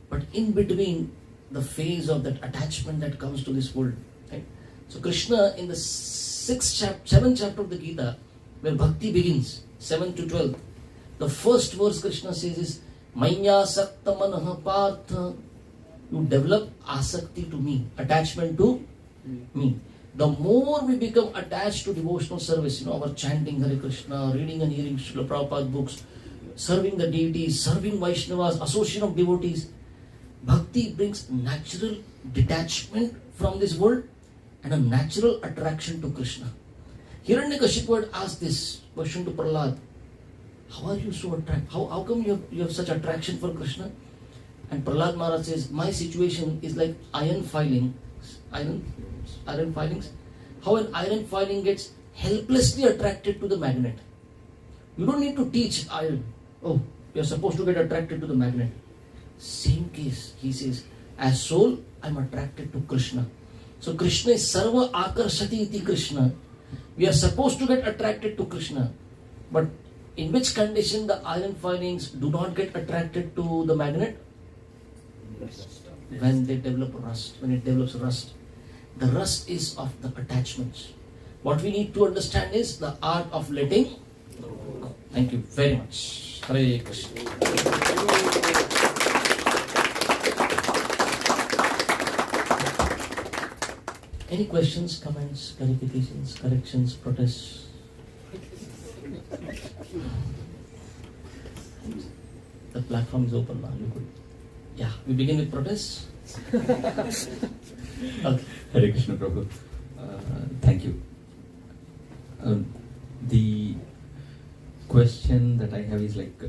But in between, the phase of that attachment that comes to this world. Right? So Krishna, in the 7th chapter of the Gita, where Bhakti begins, 7 to 12, the first verse Krishna says is, Manya sakta manaha partha. You develop asakti to me, attachment to me. The more we become attached to devotional service, our chanting Hare Krishna, reading and hearing Srila Prabhupada books, serving the deities, serving Vaishnavas, association of devotees, bhakti brings natural detachment from this world and a natural attraction to Krishna. Hiranyakashipu had asked this question to Prahlad. How are you so attracted? How come you have such attraction for Krishna? And Prahlad Maharaj says, my situation is like iron filings. How an iron filing gets helplessly attracted to the magnet. You don't need to teach iron. Oh, you're supposed to get attracted to the magnet. Same case, he says, as soul, I'm attracted to Krishna. So Krishna is Sarva Akarshati iti Krishna. We are supposed to get attracted to Krishna. But in which condition the iron filings do not get attracted to the magnet? When they develop rust, when it develops rust. The rust is of the attachments. What we need to understand is the art of letting go. Thank you very much. Hare Krishna. Any questions, comments, clarifications, corrections, protests? The platform is open now. You could. Yeah, we begin with protests. Okay. Hare Krishna Prabhu. Thank you. The question that I have is like,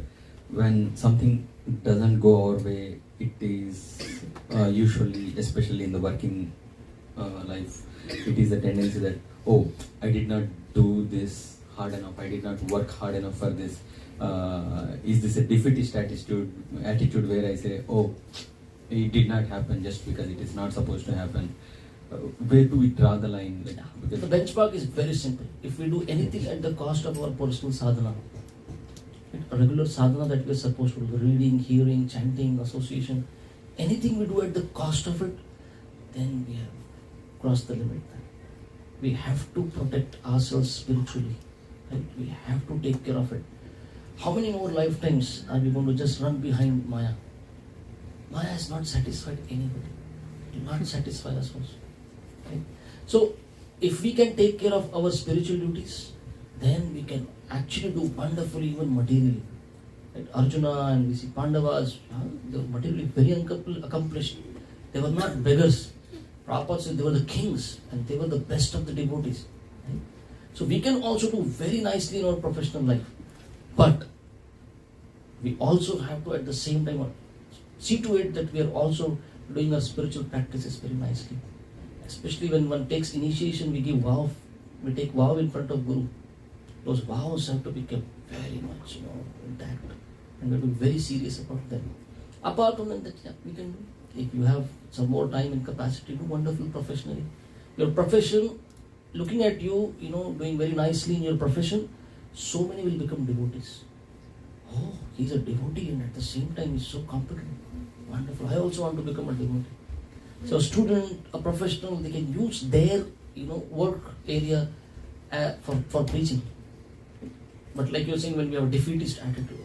when something doesn't go our way, it is usually, especially in the working life, it is a tendency that, oh, I did not do this hard enough, I did not work hard enough for this. Is this a defeatist attitude where I say, oh, it did not happen just because it is not supposed to happen? Where do we draw the line? The benchmark is very simple. If we do anything at the cost of our personal sadhana, a regular sadhana that we are supposed to do, reading, hearing, chanting, association, anything we do at the cost of it, then we have crossed the limit. We have to protect ourselves spiritually. Right? We have to take care of it. How many more lifetimes are we going to just run behind Maya? Maya has not satisfied anybody. It will not satisfy us also. Right? So, if we can take care of our spiritual duties, then we can actually do wonderfully even materially. Right? Arjuna and we see Pandavas, they were materially very accomplished. They were not beggars. Prabhupada said they were the kings and they were the best of the devotees. Right? So we can also do very nicely in our professional life. But we also have to at the same time see to it that we are also doing our spiritual practices very nicely. Especially when one takes initiation, we give vow, we take vow in front of Guru. Those vows have to be kept very much intact. And we have to be very serious about them. Apart from that, yeah, we can do. If you have some more time and capacity, do wonderful professionally. Your profession, looking at you, doing very nicely in your profession, so many will become devotees. Oh, he's a devotee and at the same time he's so competent. Wonderful. I also want to become a devotee. So a student, a professional, they can use their, work area for preaching. But like you're saying, when we have a defeatist attitude,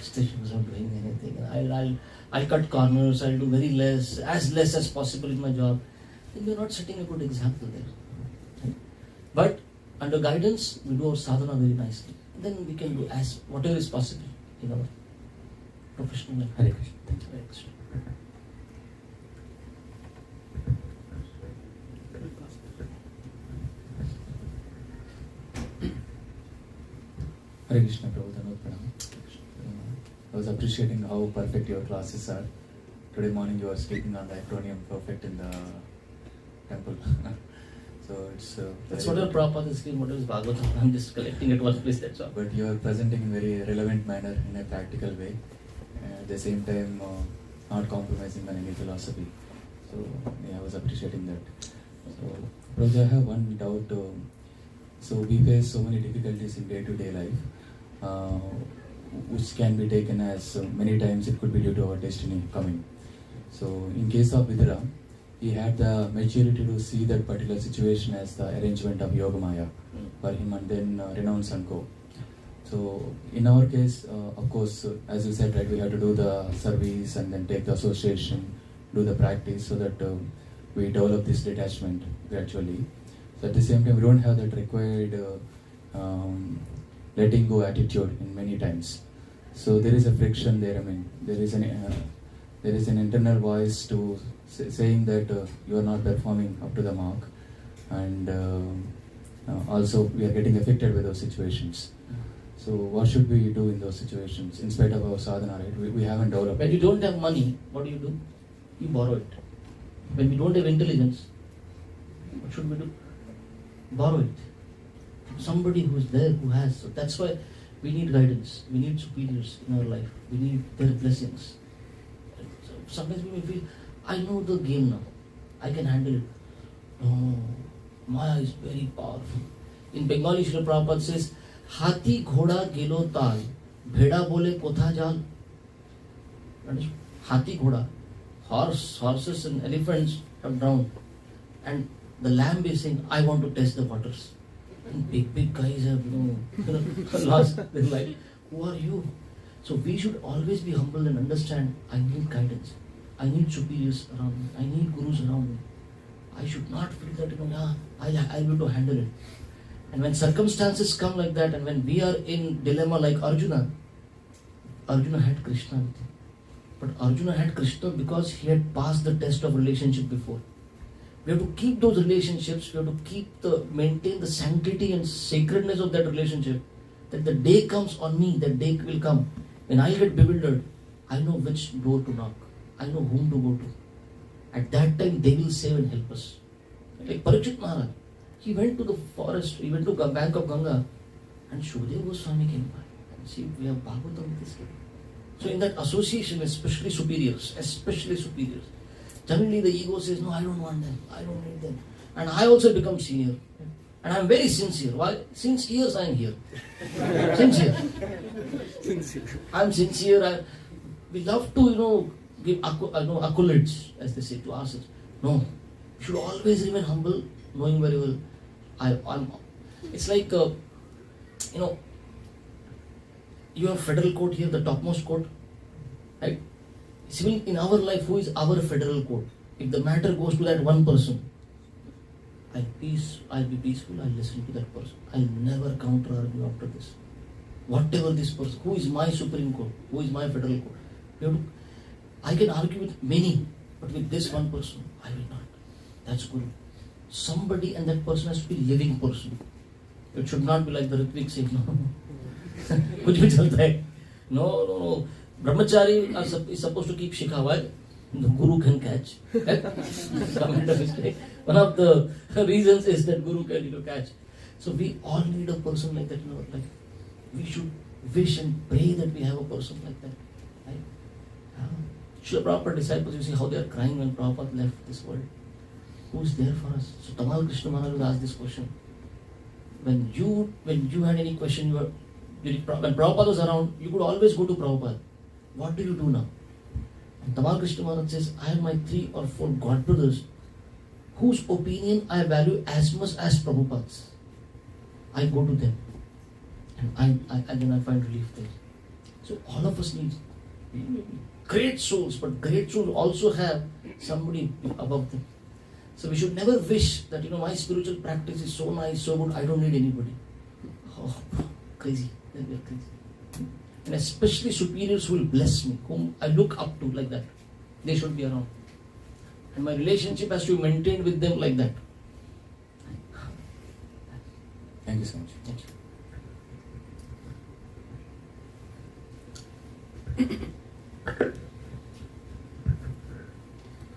stations are doing anything. I'll cut corners, I'll do very less as possible in my job. Then we're not setting a good example there. Right? But under guidance, we do our sadhana very nicely. Then we can do as whatever is possible in our professional life. Hare Krishna. Thank you. Hare Krishna. Hare Krishna, Prabhu. I was appreciating how perfect your classes are. Today morning you are speaking on the acronym perfect in the temple. So it's That's what your Prabhupada is saying, what is Bhagavatam. I'm just collecting at one place, that's all. But you are presenting in very relevant manner in a practical way. At the same time, not compromising on any philosophy. So yeah, I was appreciating that. So Prabhuji, I have one doubt. So we face so many difficulties in day-to-day life, which can be taken as many times it could be due to our destiny coming. So in case of Vidura, he had the maturity to see that particular situation as the arrangement of Yogamaya for him and then renounce and go. So in our case, of course, as you said, right, we have to do the service and then take the association, do the practice so that we develop this detachment gradually. So at the same time, we don't have that required letting go attitude in many times. So there is a friction there. I mean, there is an internal voice to saying that you are not performing up to the mark, and also we are getting affected with those situations. So what should we do in those situations in spite of our sadhana, right? We haven't developed. When you don't have money, what do? You borrow it. When we don't have intelligence, what should we do? Borrow it. Somebody who is there, who has. So that's why we need guidance. We need superiors in our life. We need their blessings. So sometimes we may feel, I know the game now. I can handle it. No, Maya is very powerful. In Bengali, Srila Prabhupada says, Hati ghoda gelo tal, bheda bole kotha jal. Hati ghoda, horses and elephants have drowned. And the lamb is saying, I want to test the waters. And big guys have lost their life. Who are you? So we should always be humble and understand, I need guidance. I need superiors around me. I need gurus around me. I should not feel that, I'll be able to handle it. And when circumstances come like that, and when we are in dilemma like Arjuna had Krishna with him. But Arjuna had Krishna because he had passed the test of relationship before. We have to keep those relationships, we have to maintain the sanctity and sacredness of that relationship. That the day comes on me, that day will come. When I get bewildered, I know which door to knock. I know whom to go to. At that time, they will save and help us. Like Parikshit Maharaj, he went to the forest, he went to the bank of Ganga, and Shukadeva Goswami came by. And see, we have Bhagavatam with this. So in that association, especially superiors, generally the ego says, no, I don't want them, I don't need them. And I also become senior. And I am very sincere. Why? Since years I am here. Sincere. I am sincere. We love to, give accolades, as they say, to ourselves. No. We should always remain humble, knowing very well. It's like, you have federal court here, the topmost court. Right? See, in our life, who is our federal court? If the matter goes to that one person, I'll be peaceful, I'll listen to that person. I'll never counter argue after this. Whatever this person, who is my Supreme Court, who is my federal court? I can argue with many, but with this one person, I will not. That's Guru. Somebody, and that person has to be a living person. It should not be like the Ritvik saying, no. Kuch bhi chalta hai. No. Brahmachari is supposed to keep shikha. Why? The Guru can catch. One of the reasons is that Guru can catch. So we all need a person like that in our life. We should wish and pray that we have a person like that. Right? Srila Prabhupada disciples, you see how they are crying when Prabhupada left this world. Who is there for us? So Tamal Krishna Maharaj was asked this question. When you had any question, when Prabhupada was around, you could always go to Prabhupada. What do you do now? And Tamal Krishna Maharaj says, I have my 3 or 4 god brothers whose opinion I value as much as Prabhupada's. I go to them. And then I find relief there. So all of us need great souls, but great souls also have somebody above them. So we should never wish that, my spiritual practice is so nice, so good, I don't need anybody. Oh, crazy. Then we are crazy. And especially superiors who will bless me, whom I look up to like that. They should be around. And my relationship has to be maintained with them like that. Thank you so much. Thank you.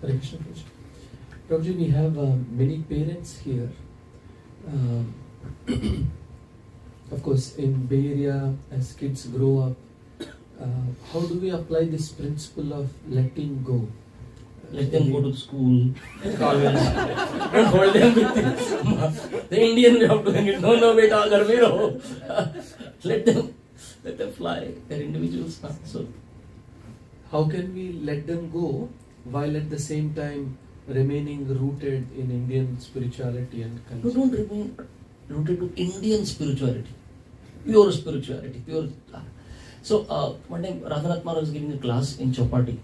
Hare Krishna Prabhuji. Prabhuji, we have many parents here. Of course, in Bay Area, as kids grow up, how do we apply this principle of letting go? Let them go to school, college. Don't hold them with you. The Indian way of doing it. No, beta, ghar mein raho. Let them fly. They're individuals. So, how can we let them go while at the same time remaining rooted in Indian spirituality and you culture? don't remain rooted to Indian spirituality, pure spirituality, pure. So one time Radhanath Maharaj was giving a class in Chowpatty,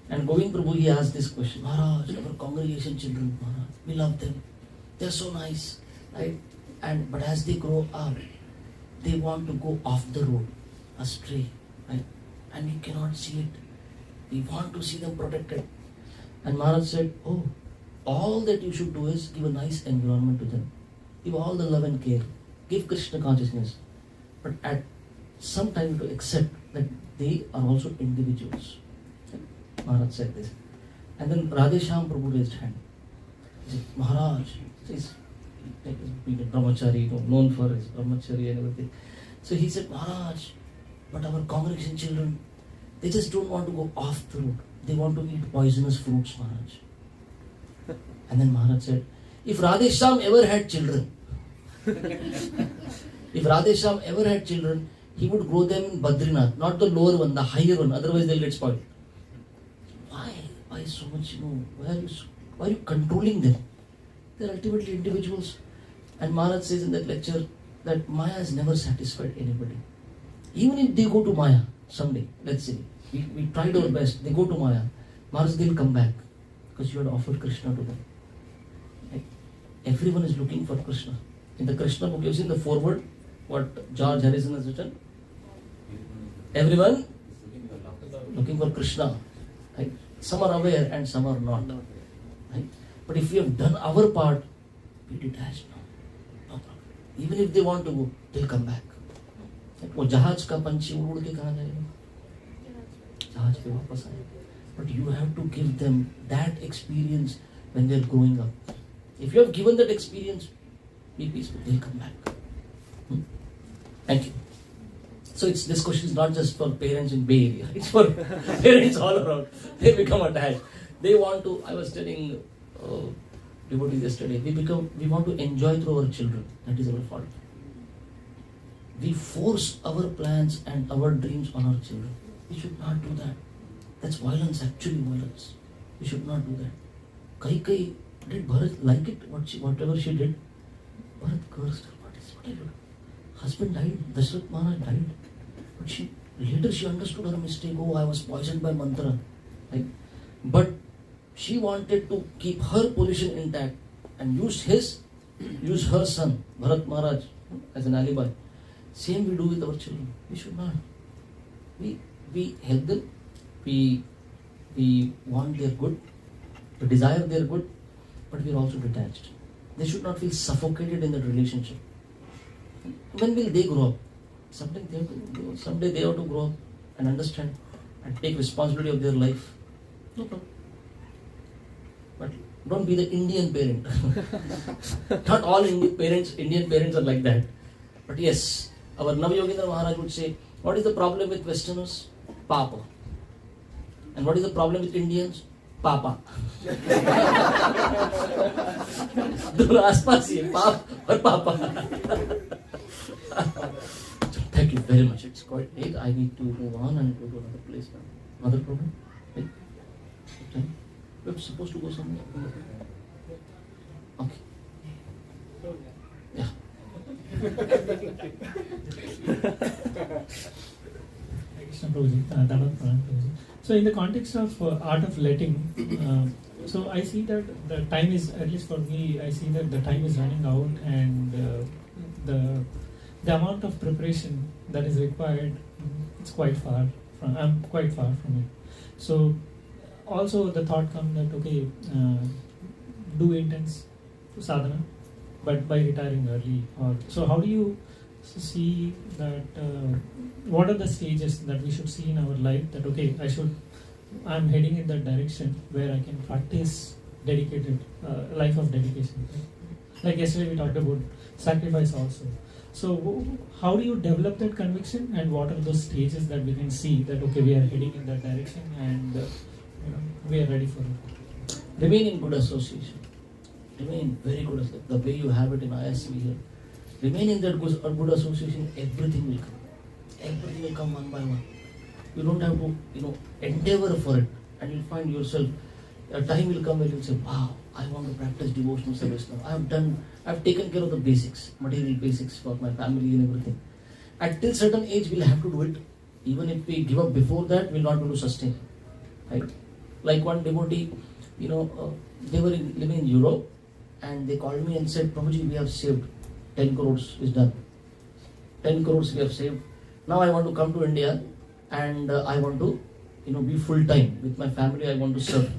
and Govind Prabhu, he asked this question: Maharaj, our congregation children, Maharaj, we love them, they're so nice, right? But as they grow up, they want to go off the road, astray, right? And we cannot see it. We want to see them protected. And Maharaj said, oh, all that you should do is give a nice environment to them. Give all the love and care. Give Krishna consciousness. But at some time to accept that they are also individuals. Maharaj said this. And then Radhesham Prabhu raised hand. He said, Maharaj, he's been a brahmachari, known for his brahmachari and everything. So he said, Maharaj, but our congregation children, they just don't want to go off the road. They want to eat poisonous fruits, Maharaj. And then Maharaj said, if Radhesham ever had children, he would grow them in Badrinath, not the lower one, the higher one, otherwise they'll get spoiled. Why so much, why are you controlling them? They're ultimately individuals. And Maharaj says in that lecture that Maya has never satisfied anybody. Even if they go to Maya someday, let's say, we tried our best, they go to Maya, Maharaj, they'll come back because you had offered Krishna to them. Right? Everyone is looking for Krishna. In the Krishna book, you've seen the foreword, what George Harrison has written. Everyone looking for Krishna. Right? Some are aware and some are not. Right? But if we have done our part, be detached now. No problem. Even if they want to go, they'll come back. वो जहाज का पंछी उड़ के कहाँ जाएगा? जहाज पे वापस आएगा. But you have to give them that experience when they're growing up. If you have given that experience, be peaceful. They'll come back. Thank you. So this question is not just for parents in Bay Area. It's for parents all around. They become attached. They want to. I was telling devotees yesterday. We want to enjoy through our children. That is our fault. We force our plans and our dreams on our children. We should not do that. That's violence, actually violence. We should not do that. Kai, did Bharat like it? Whatever she did? Bharat cursed her. What did husband died, Dashrath Maharaj died. But later she understood her mistake. Oh, I was poisoned by mantra. But she wanted to keep her position intact and use her son, Bharat Maharaj, as an alibi. Same we do with our children. We should not. We help them. We want their good. We desire their good. But we are also detached. They should not feel suffocated in that relationship. When will they grow up? Someday they have to grow up and understand and take responsibility of their life. No problem. But don't be the Indian parent. Not all Indian parents are like that. But yes, our Navayogendra Maharaj would say, what is the problem with Westerners? Papa. And what is the problem with Indians? Papa. दोनों आसपास ही है, पाप और पापा. Thank you very much. It's quite late. I need to move on and go to another place now. Another problem? Right? Okay. We're supposed to go somewhere. Okay. Yeah. Krishna Prabhuji, Dhanvat Pranam Prabhuji. So in the context of art of letting, so I see that the time is, at least for me, I see that the time is running out, and the amount of preparation that is required, it's quite far from, I'm quite far from it. So also the thought comes that, okay, do intense sadhana, but by retiring early. Or so how do you see that, what are the stages that we should see in our life that, okay, I'm heading in that direction where I can practice dedicated, life of dedication. Like yesterday we talked about sacrifice also. So how do you develop that conviction, and what are those stages that we can see that, okay, we are heading in that direction, and we are ready for it? Remain in good association. Remain very good association. The way you have it in ISV here. Remain in that good association, everything will come. Everything will come one by one. You don't have to, endeavor for it, and you'll find yourself, a time will come where you'll say, wow, I want to practice devotional service now. I've taken care of the basics, material basics for my family and everything. At till certain age, we'll have to do it. Even if we give up before that, we'll not be able to sustain. Right? Like one devotee, they were living in Europe, and they called me and said, Prabhuji, we have saved 10 crores is done. 10 crores we have saved. Now I want to come to India, and I want to, be full time with my family. I want to serve.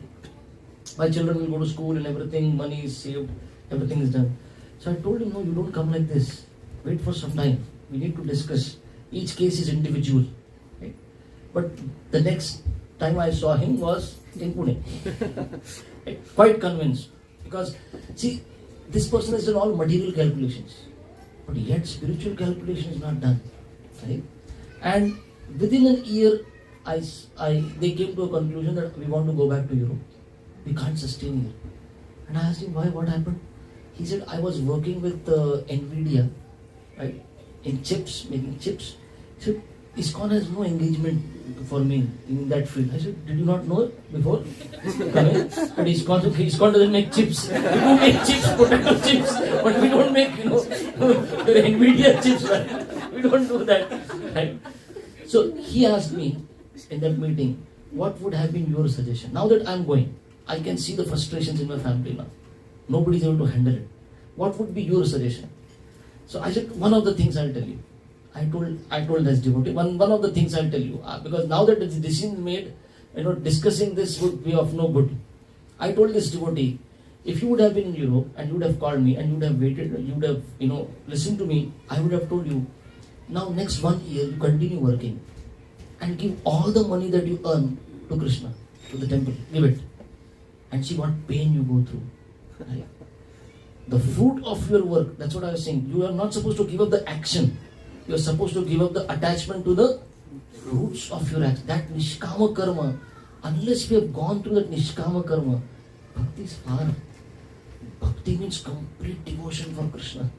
My children will go to school and everything, money is saved, everything is done. So I told him, no, you don't come like this. Wait for some time. We need to discuss. Each case is individual. Right? But the next time I saw him was in Pune. Right? Quite convinced. Because, see, this person has done all material calculations. But yet spiritual calculation is not done. Right? And within a year, they came to a conclusion that we want to go back to Europe. We can't sustain here. And I asked him, why? What happened? He said, I was working with NVIDIA, right, in chips, making chips. He said, ISKCON has no engagement for me in that field. I said, did you not know it before? And ISKCON doesn't make chips. We do make chips, potato chips, but we don't make, NVIDIA chips. Right? We don't do that. Right? So he asked me in that meeting, what would have been your suggestion? Now that I'm going, I can see the frustrations in my family now. Nobody is able to handle it. What would be your suggestion? So I said, one of the things I'll tell you. I told this devotee, one of the things I'll tell you, because now that the decision is made, discussing this would be of no good. I told this devotee, if you would have been in Europe and you would have called me and you would have waited, you would have, listened to me, I would have told you, now next 1 year you continue working and give all the money that you earn to Krishna, to the temple, give it. And see what pain you go through. Right? The fruit of your work, that's what I was saying. You are not supposed to give up the action. You are supposed to give up the attachment to the fruits of your action. That nishkama karma, unless we have gone through that nishkama karma, bhakti is far. Bhakti means complete devotion for Krishna.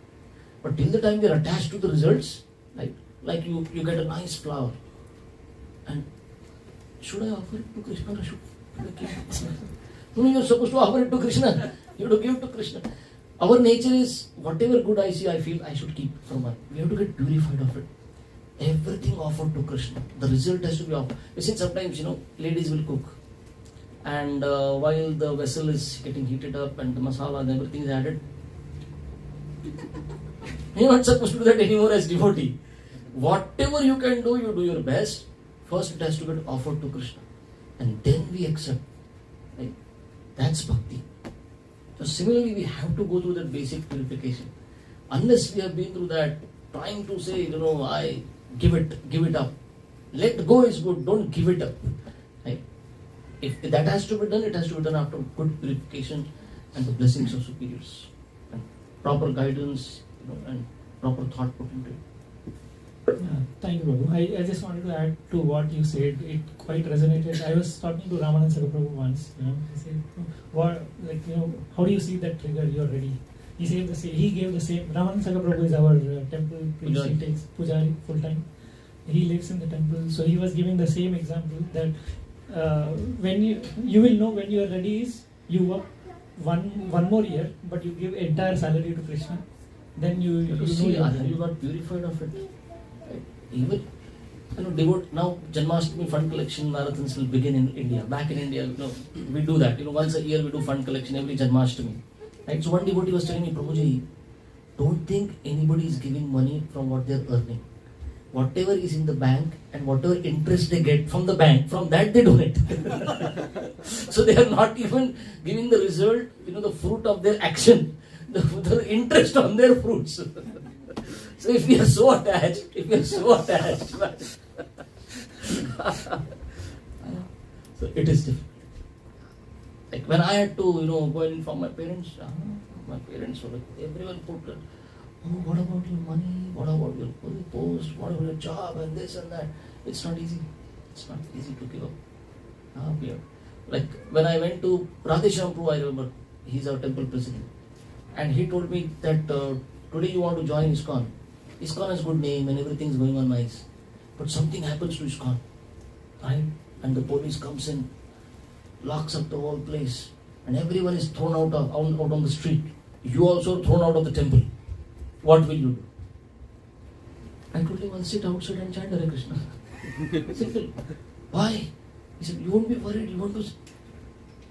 But till the time we are attached to the results, like you get a nice flower, and should I offer it to Krishna or should I give it to Krishna? No, you're supposed to offer it to Krishna. You have to give it to Krishna. Our nature is, whatever good I see, I feel I should keep from one. We have to get purified of it. Everything offered to Krishna. The result has to be offered. You see, sometimes, ladies will cook. And while the vessel is getting heated up and the masala and everything is added, you're not supposed to do that anymore as devotee. Whatever you can do, you do your best. First, it has to get offered to Krishna. And then we accept. Right? That's bhakti. So similarly, we have to go through that basic purification. Unless we have been through that, trying to say, I give it up. Let go is good, don't give it up. Right? If that has to be done, it has to be done after good purification and the blessings of superiors. And proper guidance, and proper thought put into it. Thank you, Prabhu. I just wanted to add to what you said. It quite resonated. I was talking to Ramanand Thakur Prabhu once. He said, "What, how do you see that trigger? You're ready." He said the same. He gave the same. Ramanand Thakur Prabhu is our temple priest. He takes pujari full time. He lives in the temple, so he was giving the same example that when you will know when you are ready is you work one more year, but you give entire salary to Krishna. Then you know see, you are ready. you got purified of it. Right? Even devote now Janmashtami fund collection marathons will begin in India. Back in India, we do that. Once a year we do fund collection every Janmashtami. Right? So one devotee was telling me, Prabhuji, don't think anybody is giving money from what they are earning. Whatever is in the bank and whatever interest they get from the bank, from that they donate. So they are not even giving the result, the fruit of their action, the interest on their fruits. So if we are so attached, so it is difficult. Like when I had to, go and inform my parents were like, everyone put it. Oh, what about your money? What about your post? What about your job and this and that? It's not easy. It's not easy to give up. Like when I went to Radheshyam Prabhu, I remember, he's our temple president. And he told me that today you want to join ISKCON. ISKCON has good name and everything's going on nice. But something happens to ISKCON. Right? And the police comes in, locks up the whole place. And everyone is thrown out on the street. You also are thrown out of the temple. What will you do? I told him, I'll sit outside and chant Hare Krishna. Simple. Why? He said, you won't be worried, you want to...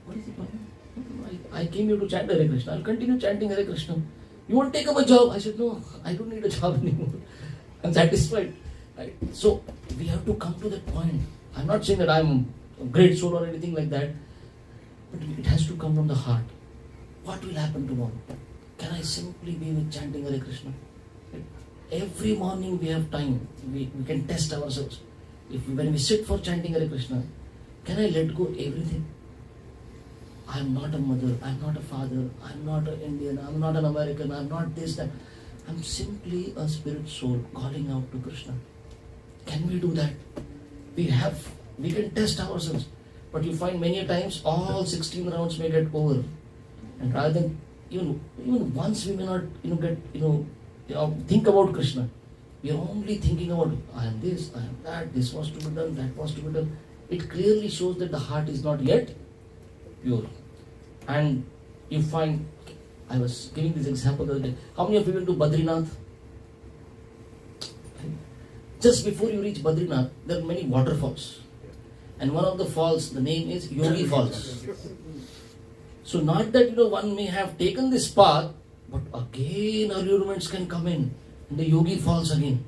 What is it? I came here to chant Hare Krishna. I'll continue chanting Hare Krishna. You won't take up a job? I said, no, I don't need a job anymore. I'm satisfied. Right? So, we have to come to that point. I'm not saying that I'm a great soul or anything like that. But it has to come from the heart. What will happen tomorrow? Can I simply be with chanting Hare Krishna? Every morning we have time. We can test ourselves. When we sit for chanting Hare Krishna, can I let go everything? I'm not a mother, I'm not a father, I'm not an Indian, I'm not an American, I'm not this, that. I'm simply a spirit soul calling out to Krishna. Can we do that? We can test ourselves. But you find many times all 16 rounds may get over. And rather than even once we may not think about Krishna. We are only thinking about I am this, I am that, this was to be done, that was to be done. It clearly shows that the heart is not yet pure. And you find, I was giving this example the other day. How many of you went to Badrinath? Just before you reach Badrinath, there are many waterfalls. And one of the falls, the name is Yogi Falls. So not that one may have taken this path, but again allurements can come in, and the yogi falls again.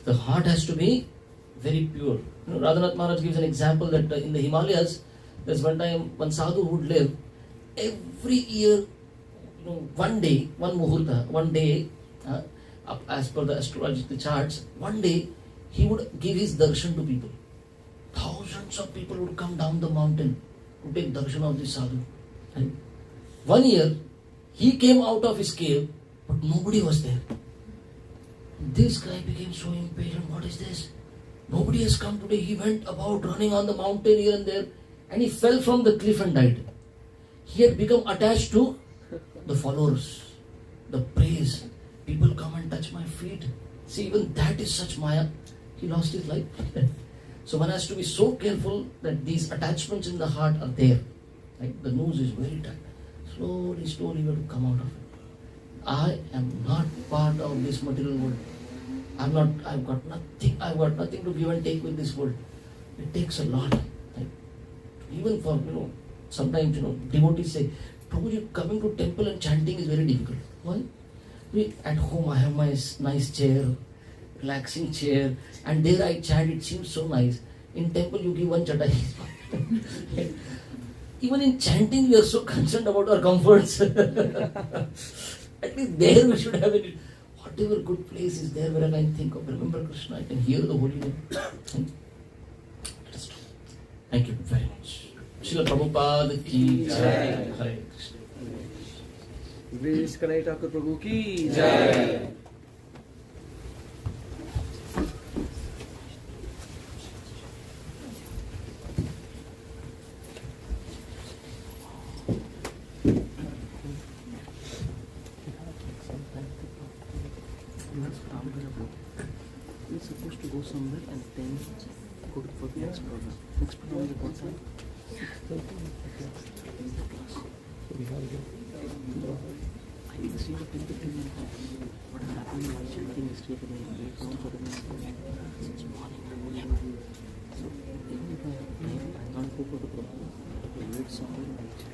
The heart has to be very pure. Radhanath Maharaj gives an example that in the Himalayas, there's one time one sadhu would live every year, one day, one muhurta, one day, as per the astrology, the charts, one day he would give his darshan to people. Thousands of people would come down the mountain to take darshan of this sadhu. And one year, he came out of his cave, but nobody was there. This guy became so impatient. What is this? Nobody has come today. He went about running on the mountain here and there, and he fell from the cliff and died. He had become attached to the followers, the praise. People come and touch my feet. See, even that is such maya. He lost his life. So one has to be so careful that these attachments in the heart are there. Right? The nose is very tight. Slowly we have to come out of it. I am not part of this material world. I've got nothing to give and take with this world. It takes a lot. Right? Even for, sometimes, devotees say, Prabhuji, coming to temple and chanting is very difficult. Why? At home I have my nice chair, relaxing chair, and there I chant, it seems so nice. In temple you give one chatai. Even in chanting we are so concerned about our comforts. At least there we should have it. Whatever good place is there where I can think of, remember Krishna, I can hear the holy name. Thank you very much. Srila Prabhupada ki jai. Hare Krishna. HG Kanai Thakur Prabhuji ki jai. somewhere and then go for the next program. Next program is at what time? 6:30. We have I will see the 10-15 minutes. What is happening while chanting yesterday today? Wait down for the next program. Since morning. So even if I can't go for the program, I will wait somewhere and I'll chant.